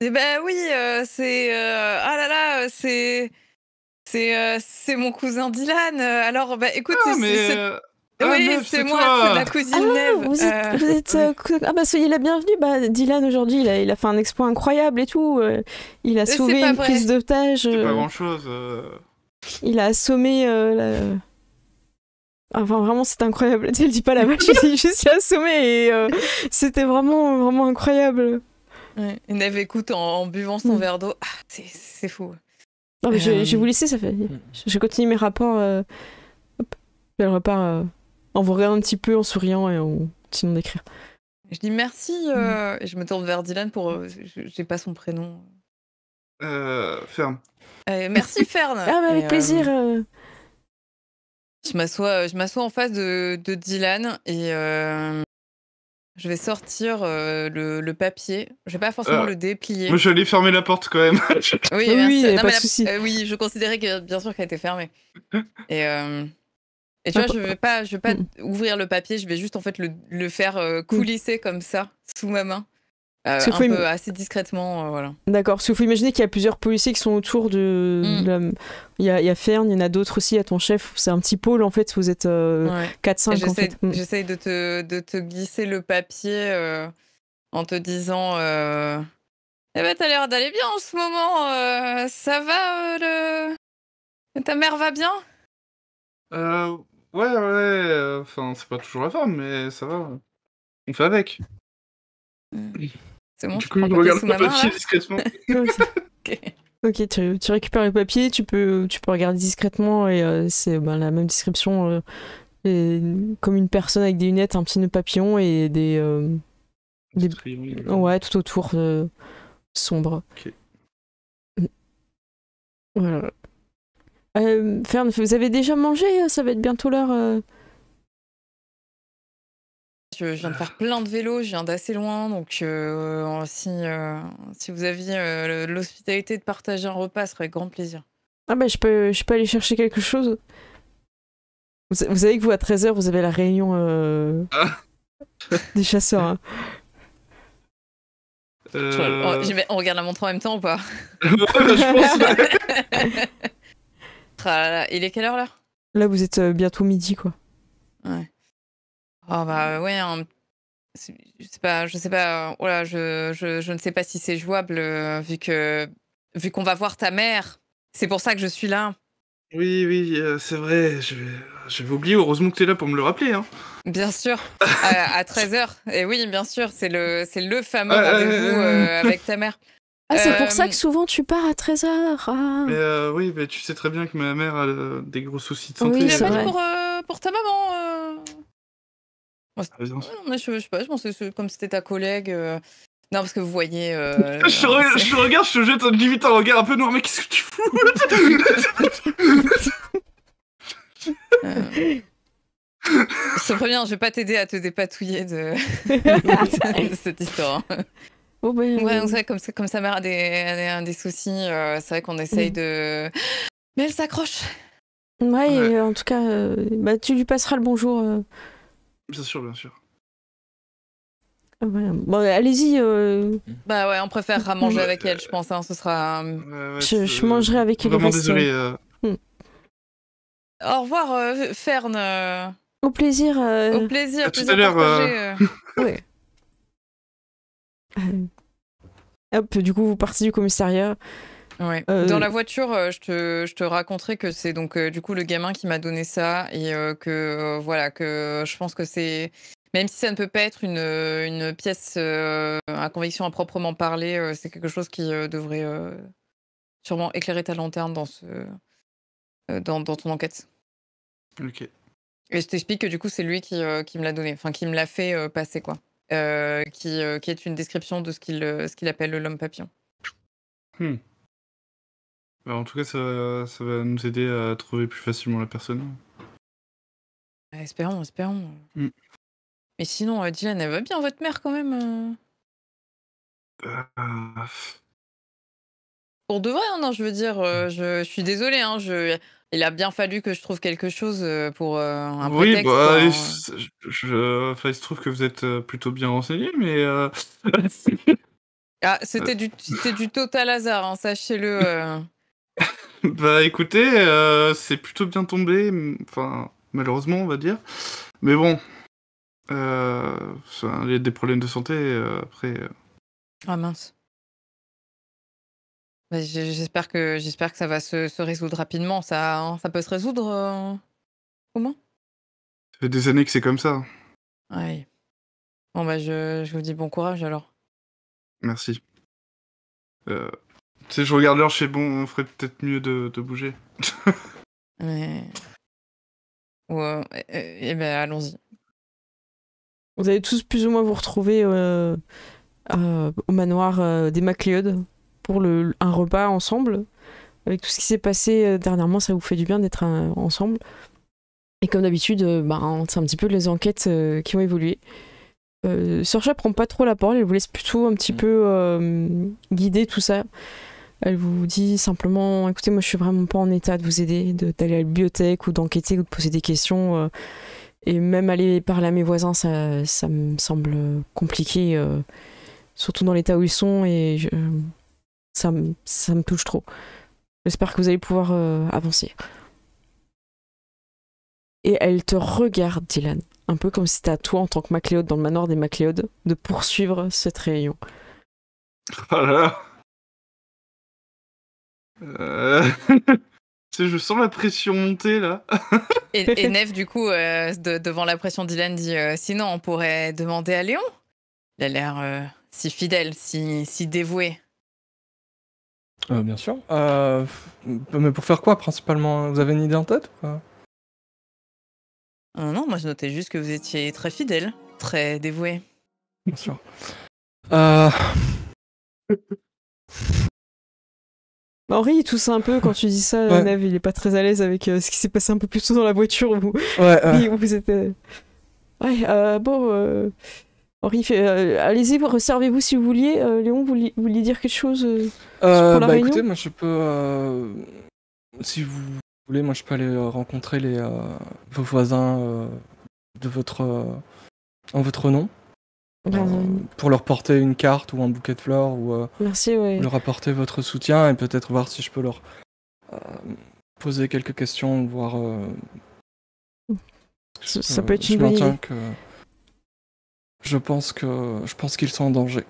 B: Eh ben oui, c'est ah là là, c'est mon cousin Dylan. Alors bah écoute, oui,
C: Neve,
B: c'est
C: c'est
B: moi,
C: toi.
B: c'est ma cousine Neve.
A: Vous êtes ah bah soyez la bienvenue. Bah Dylan aujourd'hui, il a fait un exploit incroyable et tout. Il a
B: C'est
A: sauvé
B: pas
A: une
B: vrai.
A: prise d'otage.
C: C'est pas grand chose.
A: Il a assommé Enfin vraiment c'est incroyable. Elle dit pas la vache, il dit juste il a assommé et c'était vraiment vraiment incroyable.
B: Ouais. Et Neve écoute en buvant son verre d'eau. Ah, c'est fou.
A: Non mais je vais vous laisser, ça fait. Je continue mes rapports. Hop. Elle repart en vous regardant un petit peu, en souriant et en continuant d'écrire.
B: Je dis merci et je me tourne vers Dylan pour. J'ai pas son prénom.
C: Ferme.
B: Merci Fern.
A: Ah mais avec
B: Et,
A: plaisir.
B: Je m'assois en face de Dylan et je vais sortir le papier. Je vais pas forcément le déplier.
C: Moi, je vais aller fermer la porte quand même.
B: Oui,
A: Oui,
B: merci.
A: y a
B: Non,
A: pas
B: mais
A: de souci.
B: oui, je considérais que bien sûr qu'elle était fermée. Et tu vois, je vais pas ouvrir le papier. Je vais juste en fait le faire coulisser comme ça sous ma main, assez discrètement, voilà.
A: D'accord, parce qu'il faut imaginer qu'il y a plusieurs policiers qui sont autour de il y a Fern, il y en a d'autres aussi, à ton chef. C'est un petit pôle en fait, vous êtes 4-5 en fait.
B: J'essaye de te glisser le papier en te disant eh ben t'as l'air d'aller bien en ce moment, ça va ta mère va bien?
C: Ouais, enfin, c'est pas toujours la forme, mais ça va. On fait avec.
B: C'est bon,
C: Du
B: je
C: coup,
B: prends
C: je
B: le papier
C: regarde
B: sous
C: le
B: ma main,
C: papier
B: là.
C: discrètement.
A: Ok, tu récupères le papier, tu peux regarder discrètement et c'est la même description. Comme une personne avec des lunettes, un petit nœud papillon et des
C: triangles.
A: ouais, tout autour sombre.
C: Ok.
A: Voilà. Fern, vous avez déjà mangé? Ça va être bientôt l'heure.
B: Je viens de faire plein de vélos, je viens d'assez loin, donc si vous aviez l'hospitalité de partager un repas, ce serait avec grand plaisir.
A: Ah bah je peux aller chercher quelque chose. Vous savez que vous à 13h vous avez la réunion des chasseurs. Hein.
B: On regarde la montre en même temps ou pas?
C: Je pense.
B: Il est quelle heure là?
A: Là vous êtes bientôt midi quoi.
B: Ouais. Oh bah ouais, je sais pas, voilà, je ne sais pas si c'est jouable vu qu'on va voir ta mère. C'est pour ça que je suis là.
C: Oui, c'est vrai, j'avais oublié, heureusement que t'es là pour me le rappeler. Hein.
B: Bien sûr, à 13h. Et oui, bien sûr, c'est le fameux rendez-vous avec ta mère.
A: Ah, c'est pour ça que souvent tu pars à 13h. Ah.
C: Mais oui, mais tu sais très bien que ma mère a des gros soucis de santé.
A: Oui,
B: Tu
A: c'est
B: l'as pas
A: vrai.
B: dit pour ta maman
C: Ah, bien sûr.
B: Ouais, mais je sais pas, je pensais que comme c'était ta collègue. Non, parce que vous voyez.
C: Je te regarde, je te jette limite un regard un peu noir, mais qu'est-ce que tu fous?
B: Je te préviens, je vais pas t'aider à te dépatouiller de cette histoire. hein.
A: Oh, ben,
B: Ouais, donc c'est vrai, comme sa mère a des soucis, c'est vrai qu'on essaye de. Mais elle s'accroche.
A: ouais,
C: Ouais.
A: et, en tout cas, bah, tu lui passeras le bonjour.
C: Bien sûr, bien sûr.
A: Ouais. Bon, allez-y.
B: Bah ouais, on préférera manger avec elle, je pense. Hein, ce sera.
C: Ouais,
A: Je mangerai avec elle le
C: Vraiment
A: reste.
C: désolé.
B: Au revoir, Fern.
A: Au plaisir.
B: Au plaisir,
C: à tout
B: plaisir
C: à l'heure,
B: partagé.
A: Ouais. Hop, du coup, vous partez du commissariat.
B: Ouais.
A: Euh,
B: Dans la voiture, je te raconterai que c'est donc du coup le gamin qui m'a donné ça et que voilà que je pense que c'est même si ça ne peut pas être une pièce à conviction à proprement parler, c'est quelque chose qui devrait sûrement éclairer ta lanterne dans dans ton enquête.
C: Ok.
B: Et je t'explique que du coup c'est lui qui me l'a donné, enfin qui me l'a fait passer quoi, qui est une description de ce qu'il appelle l'homme papillon.
C: Bah, en tout cas, ça va nous aider à trouver plus facilement la personne.
B: Espérons.
C: Mm.
B: Mais sinon, Dylan, elle va bien, votre mère, quand même Pour de vrai, hein, non, je veux dire, je suis désolée, hein, il a bien fallu que je trouve quelque chose pour un
C: Oui,
B: prétexte,
C: bah,
B: quoi.
C: il
B: hein.
C: enfin, il se trouve que vous êtes plutôt bien renseigné, mais
B: Ah, c'était du total hasard, hein, sachez-le.
C: bah écoutez, c'est plutôt bien tombé, enfin malheureusement on va dire. Mais bon, il y a des problèmes de santé après.
B: Ah mince. Bah, j'espère que ça va se résoudre rapidement. Ça peut se résoudre comment
C: Ça fait des années que c'est comme ça.
B: Ouais. Bon, bah, je vous dis bon courage alors.
C: Merci. Tu sais, je regarde l'heure, je fais bon, on ferait peut-être mieux de bouger.
B: Mais... Ouais, ben, allons-y.
A: Vous allez tous plus ou moins vous retrouver au manoir des MacLeod pour un repas ensemble. Avec tout ce qui s'est passé dernièrement, ça vous fait du bien d'être ensemble. Et comme d'habitude, c'est un petit peu les enquêtes qui ont évolué. Sorcha prend pas trop la parole, elle vous laisse plutôt un petit peu guider tout ça. Elle vous dit simplement, écoutez, moi je suis vraiment pas en état de vous aider, d'aller à la bibliothèque ou d'enquêter ou de poser des questions. Et même aller parler à mes voisins, ça me semble compliqué, surtout dans l'état où ils sont, et ça me touche trop. J'espère que vous allez pouvoir avancer. Et elle te regarde, Dylan, un peu comme si c'était à toi, en tant que MacLeod, dans le manoir des MacLeod, de poursuivre cette réunion.
C: Voilà. Tu sais, je sens la pression monter là.
B: Et Nef, du coup, devant la pression d'Ilan, dit sinon, on pourrait demander à Léon. Il a l'air si fidèle, si dévoué.
D: Bien sûr. Mais pour faire quoi principalement? Vous avez une idée en tête ou pas?
B: Non, moi je notais juste que vous étiez très fidèle, très dévoué.
D: Bien sûr.
A: Henri, il tousse un peu quand tu dis ça.
D: Ouais.
A: Neve, il est pas très à l'aise avec ce qui s'est passé un peu plus tôt dans la voiture. Où
D: Ouais.
A: vous êtes. Ouais, bon. Henri fait. Allez-y, resservez-vous si vous vouliez. Léon, vous vouliez dire quelque chose pour la réunion?
D: Écoutez, moi je peux. Si vous voulez, moi je peux aller rencontrer vos voisins en votre nom. Pour leur porter une carte ou un bouquet de fleurs ou
A: Merci, ouais.
D: leur apporter votre soutien et peut-être voir si je peux leur poser quelques questions, voir.
A: Ça peut être une bonne idée.
D: Je pense qu'ils sont en danger.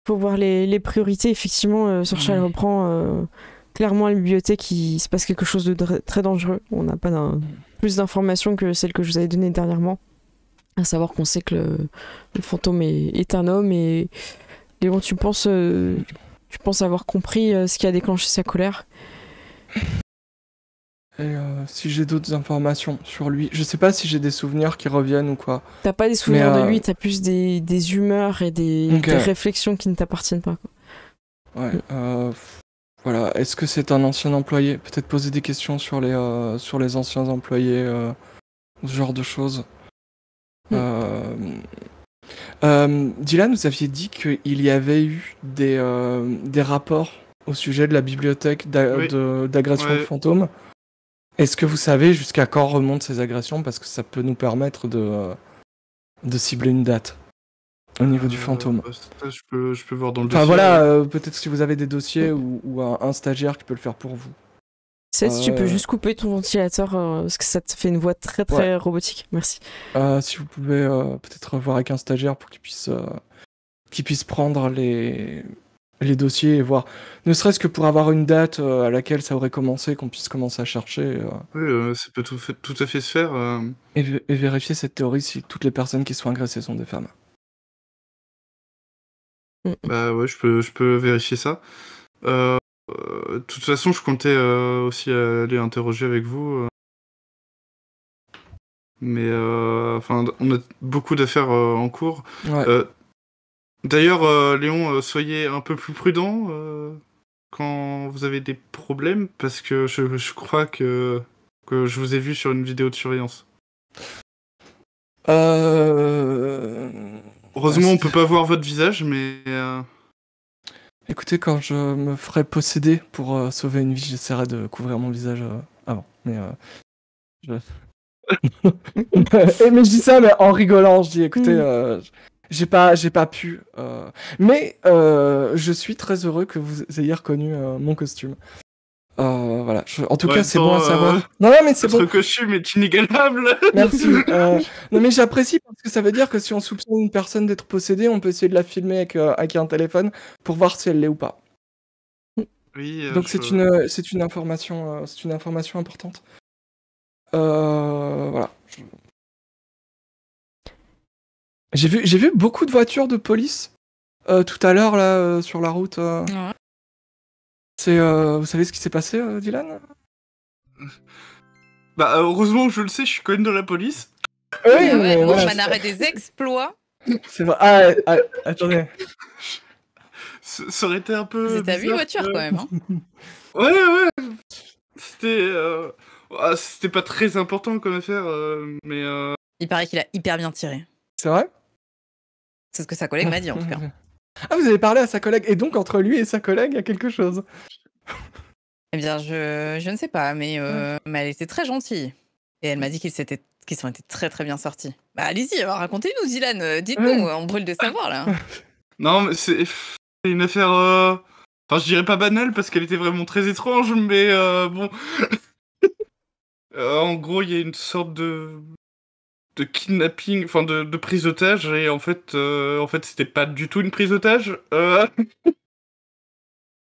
A: Faut voir les priorités. Effectivement, Sorcha elle reprend clairement à la bibliothèque. Il se passe quelque chose de très dangereux. On n'a pas plus d'informations que celles que je vous avais données dernièrement. À savoir qu'on sait que le fantôme est un homme et Léon, tu penses avoir compris ce qui a déclenché sa colère?
D: Et si j'ai d'autres informations sur lui, je sais pas si j'ai des souvenirs qui reviennent ou quoi.
A: T'as pas des souvenirs
D: Mais,
A: de lui, t'as plus des humeurs et des
D: Ok.
A: réflexions qui ne t'appartiennent pas, quoi.
D: Ouais. Voilà. Est-ce que c'est un ancien employé? Peut-être poser des questions sur les anciens employés, ce genre de choses. Dylan, vous aviez dit qu'il y avait eu des rapports au sujet de la bibliothèque
C: Oui.
D: d'agression de
C: Ouais.
D: fantômes. Est-ce que vous savez jusqu'à quand remontent ces agressions? Parce que ça peut nous permettre de cibler une date au niveau du fantôme.
C: Ça, je peux voir dans le
D: Enfin
C: dossier.
D: voilà, peut-être si vous avez des dossiers ou un stagiaire qui peut le faire pour vous.
A: Si tu peux juste couper ton ventilateur, parce que ça te fait une voix très très robotique. Merci.
D: Si vous pouvez peut-être voir avec un stagiaire pour qu'il puisse prendre les dossiers et voir, ne serait-ce que pour avoir une date à laquelle ça aurait commencé, qu'on puisse commencer à chercher
C: Oui, ça peut tout à fait se faire.
D: et vérifier cette théorie si toutes les personnes qui sont agressées sont des femmes.
C: Bah ouais, je peux vérifier ça. De toute façon, je comptais aussi aller interroger avec vous. Mais enfin, on a beaucoup d'affaires en cours.
D: Ouais.
C: D'ailleurs, Léon, soyez un peu plus prudent quand vous avez des problèmes, parce que je crois que je vous ai vu sur une vidéo de surveillance. Heureusement, on peut pas voir votre visage, mais...
D: Écoutez, quand je me ferai posséder pour sauver une vie, j'essaierai de couvrir mon visage avant. Mais mais je dis ça, mais en rigolant, je dis, écoutez, j'ai pas pu. Mais je suis très heureux que vous ayez reconnu mon costume. Voilà. En tout cas, c'est bon à savoir. Non, mais c'est bon.
C: Votre costume est inégalable.
D: Merci. Non, mais j'apprécie parce que ça veut dire que si on soupçonne une personne d'être possédée, on peut essayer de la filmer avec un téléphone pour voir si elle l'est ou pas.
C: Oui,
D: Donc c'est une information importante. Voilà. J'ai vu beaucoup de voitures de police tout à l'heure là sur la route.
B: Ouais.
D: Vous savez ce qui s'est passé, Dylan?
C: Bah heureusement que je le sais, je suis quand même de la police.
D: Oui,
B: Ouais,
D: mais
B: bon,
D: voilà,
B: on arrêt des exploits.
D: c'est vrai. Attendez.
C: Ça aurait été un peu.
B: Vous étiez à 8
C: bizarre
B: voitures
C: que-
B: quand même. Hein.
C: Ouais. C'était pas très important comme affaire, mais.
B: Il paraît qu'il a hyper bien tiré.
D: C'est vrai?
B: C'est ce que sa collègue m'a dit en tout cas.
D: Ah, vous avez parlé à sa collègue, et donc entre lui et sa collègue, il y a quelque chose.
B: Eh bien, je ne sais pas, mais elle était très gentille. Et elle m'a dit qu'ils ont été très très bien sortis. Bah allez-y, alors racontez-nous Dylan, dites-nous, on brûle de savoir là.
C: Non, mais c'est une affaire. Enfin, je dirais pas banale parce qu'elle était vraiment très étrange, mais bon. En gros, il y a une sorte de kidnapping, enfin de prise d'otage, et en fait, c'était pas du tout une prise d'otage.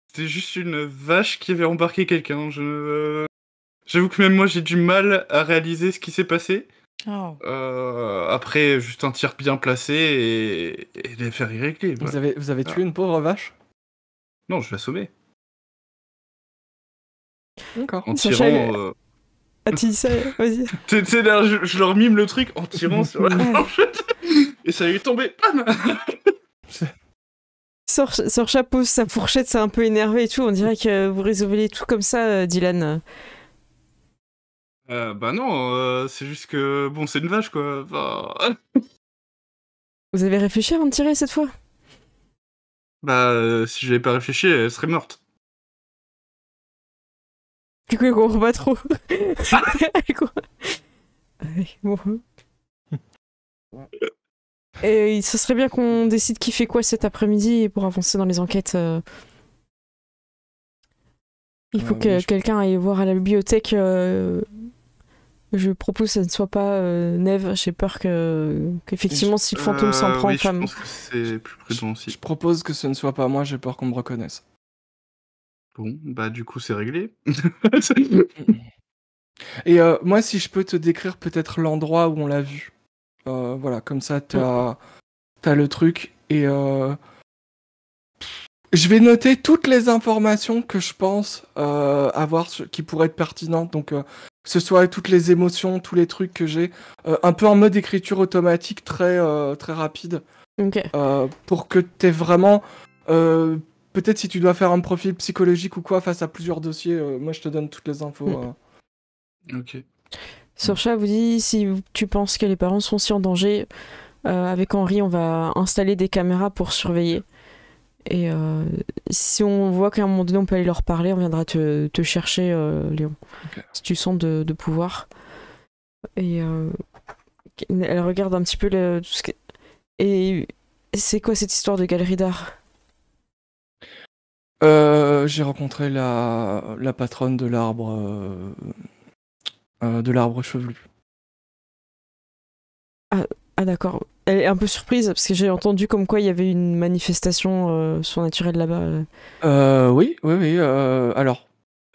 C: C'était juste une vache qui avait embarqué quelqu'un. J'avoue que même moi, j'ai du mal à réaliser ce qui s'est passé.
B: Oh.
C: Après, juste un tir bien placé et l'affaire est réglée.
D: Vous
C: Voilà.
D: avez tué une pauvre vache?
C: Non, je l'ai assommé.
D: D'accord.
C: En
A: Sacha,
C: tirant.
A: Ah, tu dis ça? Vas-y.
C: Tu sais, là, je leur mime le truc en tirant sur la fourchette. Et ça lui est tombé. Bam.
A: Sorcha pose sa fourchette, c'est un peu énervé et tout. On dirait que vous résolvez tout comme ça, Dylan.
C: Bah non, c'est juste que. Bon, c'est une vache, quoi. Enfin,
A: Vous avez réfléchi avant de tirer cette fois?
C: bah, si j'avais pas réfléchi, elle serait morte.
A: Du coup, il comprend pas trop. Bon. Et ce serait bien qu'on décide qui fait quoi cet après-midi pour avancer dans les enquêtes. Il faut que quelqu'un aille voir à la bibliothèque. Je propose que ça ne soit pas Neve. J'ai peur qu'effectivement, si le fantôme s'en prend
C: oui,
A: aux femmes.
C: Je pense que c'est plus prudent aussi.
D: Je propose que ce ne soit pas moi, j'ai peur qu'on me reconnaisse.
C: Bon, bah du coup, c'est réglé.
D: Et moi, si je peux te décrire peut-être l'endroit où on l'a vu. Voilà, comme ça, t'as le truc. Et Je vais noter toutes les informations que je pense avoir qui pourraient être pertinentes. Donc, que ce soit toutes les émotions, tous les trucs que j'ai, un peu en mode écriture automatique très rapide,
A: Ok.
D: pour que tu aies vraiment. Peut-être si tu dois faire un profil psychologique ou quoi face à plusieurs dossiers, moi je te donne toutes les infos.
C: Ok.
A: Sorcha vous dit si tu penses que les parents sont si en danger, avec Henri, on va installer des caméras pour surveiller. Et si on voit qu'à un moment donné on peut aller leur parler, on viendra te chercher, Léon.
D: Ok.
A: Si tu sens de pouvoir. Et elle regarde un petit peu tout ce que... Et c'est quoi cette histoire de galerie d'art?
D: J'ai rencontré la patronne de l'arbre chevelu.
A: Ah d'accord. Elle est un peu surprise parce que j'ai entendu comme quoi il y avait une manifestation surnaturelle là-bas.
D: Oui. Alors,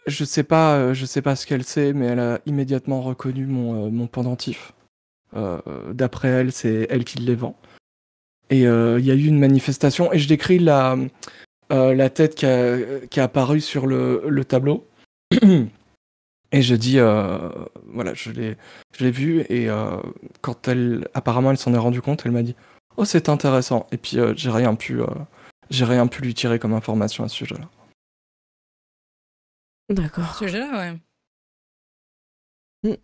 D: je sais pas ce qu'elle sait, mais elle a immédiatement reconnu mon pendentif. D'après elle, c'est elle qui les vend. Et il y a eu une manifestation, et je décris la tête qui est apparue sur le tableau. Et je dis, voilà, je l'ai vue, et quand apparemment elle s'en est rendue compte, elle m'a dit, oh c'est intéressant. Et puis j'ai rien pu lui tirer comme information à ce sujet-là.
A: D'accord.
B: Ce sujet-là, ouais.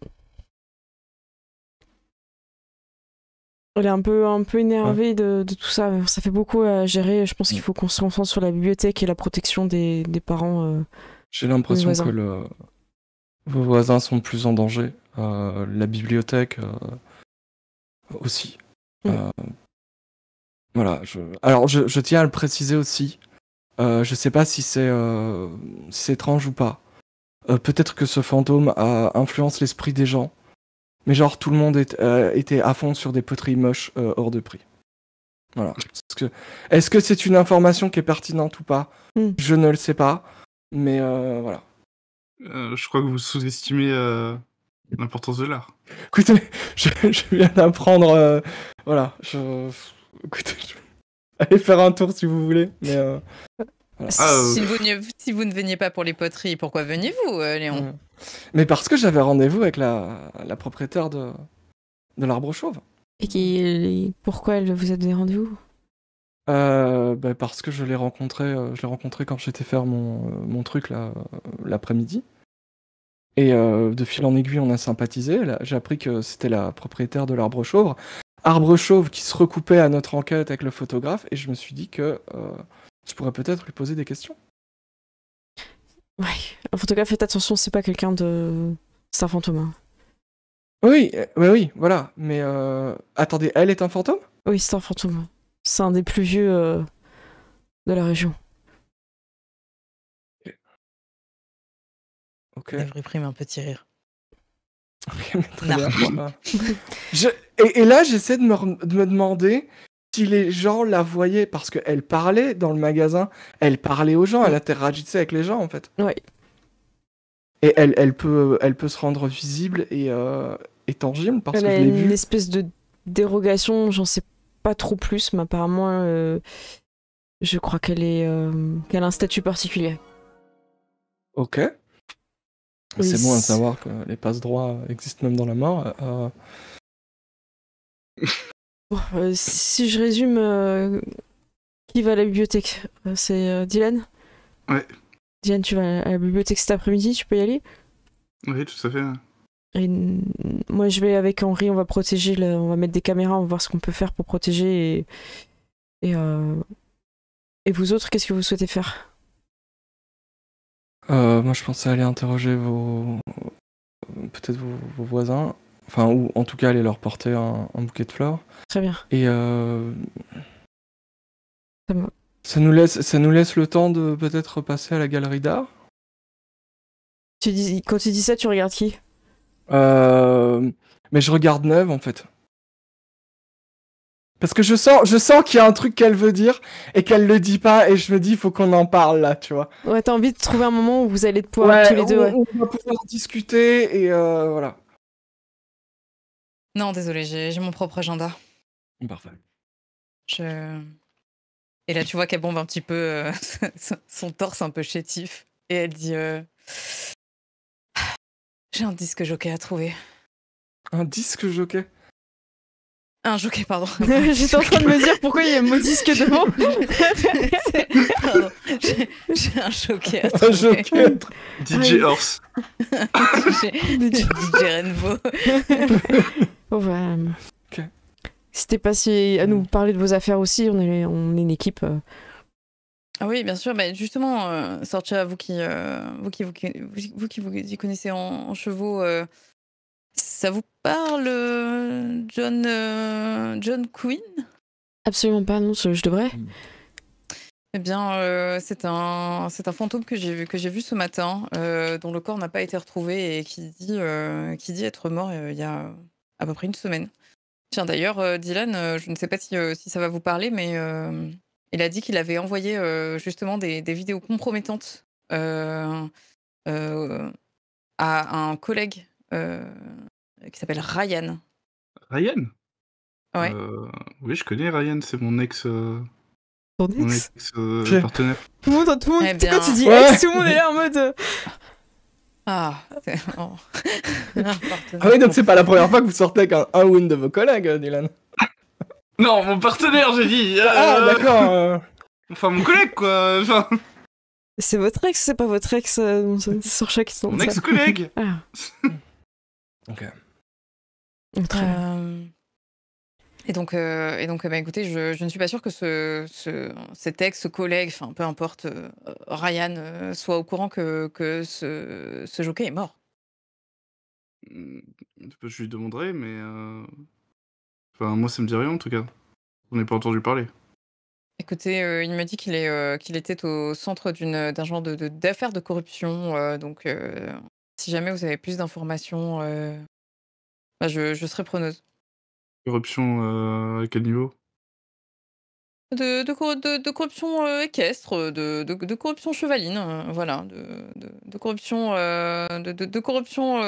A: Elle est un peu énervée de tout ça. Ça fait beaucoup à gérer. Je pense qu'il faut qu'on se concentre sur la bibliothèque et la protection des parents.
D: J'ai l'impression que vos voisins sont plus en danger. La bibliothèque aussi. Voilà. Alors, je tiens à le préciser aussi. Je sais pas si c'est étrange ou pas. Peut-être que ce fantôme influence l'esprit des gens. Mais genre, tout le monde était à fond sur des poteries moches hors de prix. Voilà. Est-ce que c'est une information qui est pertinente ou pas? Je ne le sais pas. Mais voilà.
C: Je crois que vous sous-estimez l'importance de l'art.
D: Écoutez, je viens d'apprendre. Voilà. Écoutez, allez faire un tour si vous voulez. Mais voilà.
B: Si vous ne veniez pas pour les poteries, pourquoi veniez-vous, Léon?
D: Mais parce que j'avais rendez-vous avec la propriétaire de l'arbre chauve.
A: Et pourquoi elle vous a donné rendez-vous?
D: Parce que je l'ai rencontré quand j'étais faire mon truc l'après-midi. Et de fil en aiguille, on a sympathisé. J'ai appris que c'était la propriétaire de l'arbre chauve. Arbre chauve qui se recoupait à notre enquête avec le photographe. Et je me suis dit que je pourrais peut-être lui poser des questions.
A: Ouais, un photographe, faites attention, c'est pas quelqu'un de... C'est un fantôme. Hein.
D: Oui, voilà. Mais attendez, elle est un fantôme?
A: Oui, c'est un fantôme. C'est un des plus vieux de la région.
D: Ok.
B: Elle réprime un petit rire.
D: Ok, mais très bien. Et là, j'essaie de me demander si les gens la voyaient, parce qu'elle parlait dans le magasin, elle parlait aux gens, elle interagissait avec les gens en fait.
A: Ouais.
D: Et elle peut se rendre visible et tangible parce que je l'ai vue.
A: Une espèce de dérogation, j'en sais pas trop plus, mais apparemment, je crois qu'elle a un statut particulier.
D: Ok.
A: Oui,
D: c'est bon à savoir que les passe-droits existent même dans la mort.
A: Si je résume, qui va à la bibliothèque? C'est Dylan?
C: Ouais.
A: Dylan, tu vas à la bibliothèque cet après-midi, tu peux y aller?
C: Oui, tout à fait.
A: Et moi, je vais avec Henri, on va protéger, on va mettre des caméras, on va voir ce qu'on peut faire pour protéger. Et vous autres, qu'est-ce que vous souhaitez faire?
D: Moi, je pensais aller interroger peut-être vos voisins. Enfin, ou en tout cas aller leur porter un bouquet de fleurs.
A: Très bien.
D: Et ça nous laisse le temps de peut-être passer à la galerie d'art.
A: Quand tu dis ça, tu regardes qui?
D: Mais je regarde Neuve en fait. Parce que je sens qu'il y a un truc qu'elle veut dire et qu'elle le dit pas, et je me dis il faut qu'on en parle là, tu vois.
A: Ouais, t'as envie de trouver un moment où vous allez pouvoir tous les deux.
D: On va pouvoir discuter et voilà.
B: Non, désolé, j'ai mon propre agenda.
D: Parfait.
B: Et là, tu vois qu'elle bombe un petit peu son torse un peu chétif. Et elle dit j'ai un disque jockey à trouver.
D: Un disque jockey.
B: Un jockey, pardon.
A: J'étais en train de me dire pourquoi il y a un mot disque devant.
B: Pardon, j'ai un jockey à
D: Un
B: trouver.
D: jockey.
C: DJ Horse.
B: DJ Renvo.
A: Bon, bah,
D: Ok.
A: n'hésitez pas à nous parler de vos affaires aussi, on est une équipe.
B: Ah oui, bien sûr. Bah, justement, Sorcha, vous qui vous y connaissez en chevaux, ça vous parle, John Quinn?
A: Absolument pas, non, je devrais.
B: Eh bien, c'est un fantôme que j'ai vu ce matin, dont le corps n'a pas été retrouvé et qui dit être mort il y a à peu près une semaine. Tiens, d'ailleurs, Dylan, je ne sais pas si ça va vous parler, mais il a dit qu'il avait envoyé justement des vidéos compromettantes à un collègue qui s'appelle Ryan.
C: Ryan.
B: Ouais.
C: Oui, je connais Ryan, c'est mon ex
A: Ton ex
C: partenaire.
A: Tout le monde,
B: Eh
A: tu sais, quand tu dis
D: bien.
A: ex, tout le monde est là en mode.
B: Ah, oh.
D: Ah oui, donc c'est pas la première fois que vous sortez avec un ou une de vos collègues, Dylan.
C: Non, mon partenaire, j'ai dit.
D: Ah, d'accord.
C: Enfin, mon collègue, quoi. Enfin,
A: C'est votre ex, c'est pas votre ex sur chaque sens.
C: mon ex-collègue.
A: Ah.
D: Ok.
A: Très bien.
B: Et donc, bah, écoutez, je ne suis pas sûre que cet ex-collègue, enfin peu importe, Ryan, soit au courant que ce jockey est mort.
C: Je lui demanderai, mais. Enfin, moi, ça me dit rien en tout cas. On n'est pas entendu parler.
B: Écoutez, il me dit qu'il était au centre d'un genre d'affaires de corruption. Donc, si jamais vous avez plus d'informations, bah, je serai preneuse.
C: Corruption à quel niveau?
B: De corruption équestre, de corruption chevaline, voilà, de corruption, de corruption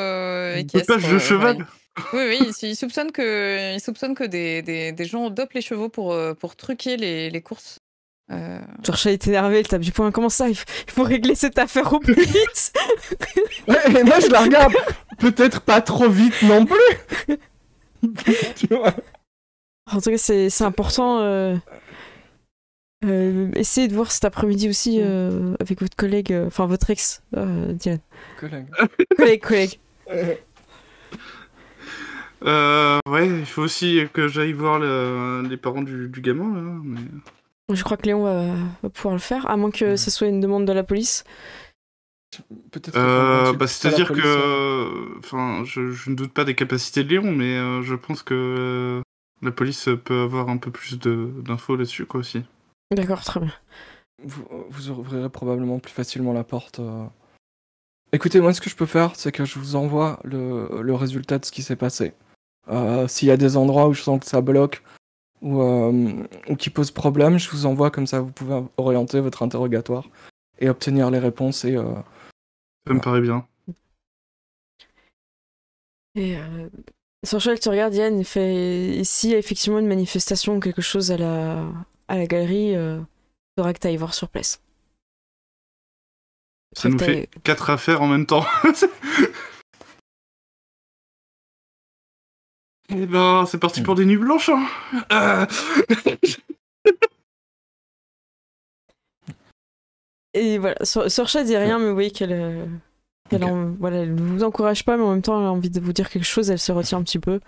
B: équestre.
C: Dopage de cheval.
B: Voilà. Oui, il soupçonne que des gens dopent les chevaux pour truquer les courses.
A: Sorcha est énervé, elle tape du poing. Comment ça, il faut régler cette affaire au plus vite.
D: Ouais, mais moi je la regarde. Peut-être pas trop vite non plus. Tu vois.
A: En tout cas, c'est important. Essayez de voir cet après-midi aussi avec votre collègue, enfin votre ex, Dylan. Collègue.
C: Ouais, il faut aussi que j'aille voir les parents du gamin, là. Mais...
A: Je crois que Léon va pouvoir le faire, à moins que ce soit une demande de la police.
D: Peut-être.
C: C'est-à-dire que... Enfin, je ne doute pas des capacités de Léon, mais je pense que la police peut avoir un peu plus d'infos là-dessus, quoi, aussi.
A: D'accord, très bien.
D: Vous ouvrirez probablement plus facilement la porte. Écoutez, moi ce que je peux faire, c'est que je vous envoie le résultat de ce qui s'est passé. S'il y a des endroits où je sens que ça bloque ou qui pose problème, je vous envoie, comme ça vous pouvez orienter votre interrogatoire et obtenir les réponses. Et
C: ça me paraît bien.
A: Et Sorcha, tu regardes Yann, il fait s'il y a effectivement une manifestation ou quelque chose à la galerie, il faudra que tu ailles voir sur place.
C: Ça nous fait 4 affaires en même temps. Eh ben, c'est parti pour des nuits blanches, hein.
A: Et voilà, Sorcha dit rien, mais vous voyez qu'elle voilà, elle vous encourage pas, mais en même temps, elle a envie de vous dire quelque chose, elle se retient un petit peu.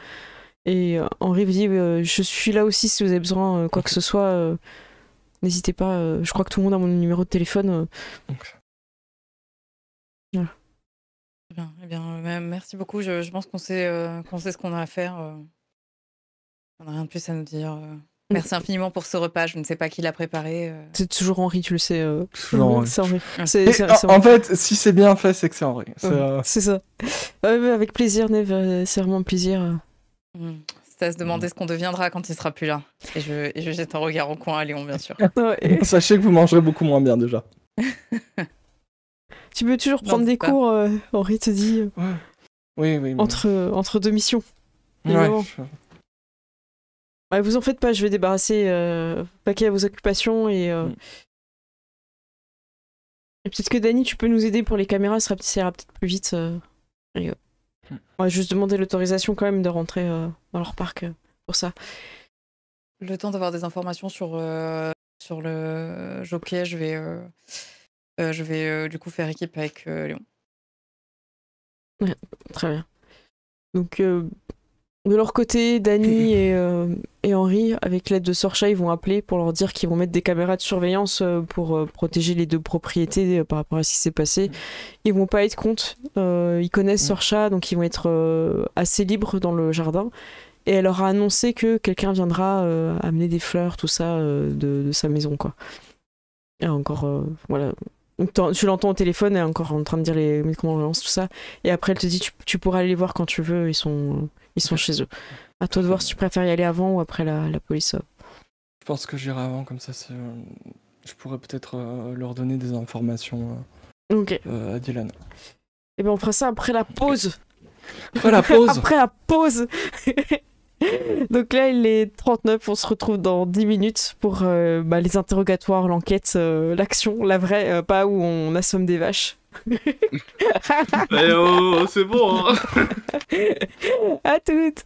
A: Et Henri vous dit je suis là aussi si vous avez besoin quoi que ce soit. N'hésitez pas, je crois que tout le monde a mon numéro de téléphone. Voilà.
B: Bien, eh bien, merci beaucoup. Je pense qu'on sait ce qu'on a à faire. On n'a rien de plus à nous dire. Merci infiniment pour ce repas. Je ne sais pas qui l'a préparé.
A: C'est toujours Henri, tu le sais.
D: Toujours Henri.
A: C'est Henri.
D: En fait, si c'est bien fait, c'est que c'est Henri.
A: C'est ça. Avec plaisir, Neve. C'est vraiment un plaisir.
B: C'est à se demander ce qu'on deviendra quand il sera plus là. Et je jette un regard au coin à Léon, bien sûr.
D: Sachez que vous mangerez beaucoup moins bien déjà.
A: Tu peux toujours prendre des cours, Henri te dit.
D: Oui.
A: Entre deux missions.
D: Ouais.
A: Ouais, vous en faites pas, je vais débarrasser paquet à vos occupations et peut-être que Dany, tu peux nous aider pour les caméras, ça ira peut-être plus vite. On va juste demander l'autorisation quand même de rentrer dans leur parc pour ça.
B: Le temps d'avoir des informations sur le jockey, je vais du coup faire équipe avec Léon.
A: Ouais, très bien. Donc, de leur côté, Dany et Henry, avec l'aide de Sorcha, ils vont appeler pour leur dire qu'ils vont mettre des caméras de surveillance pour protéger les 2 propriétés par rapport à ce qui s'est passé. Ils vont pas être contre. Ils connaissent Sorcha, donc ils vont être assez libres dans le jardin. Et elle leur a annoncé que quelqu'un viendra amener des fleurs, tout ça, de sa maison, quoi. Et encore, voilà. Donc, tu l'entends au téléphone, elle est encore en train de dire les condoléances, tout ça. Et après, elle te dit, tu pourras aller les voir quand tu veux, ils sont chez eux. À toi de voir si tu préfères y aller avant ou après la police.
D: Je pense que j'irai avant, comme ça, je pourrais peut-être leur donner des informations à Dylan.
A: Et ben on fera ça après la pause.
D: Après la pause.
A: Après la pause. Donc là, il est 39, on se retrouve dans 10 minutes pour les interrogatoires, l'enquête, l'action, la vraie, pas où on assomme des vaches.
C: Eh oh, c'est bon hein.
A: À toutes.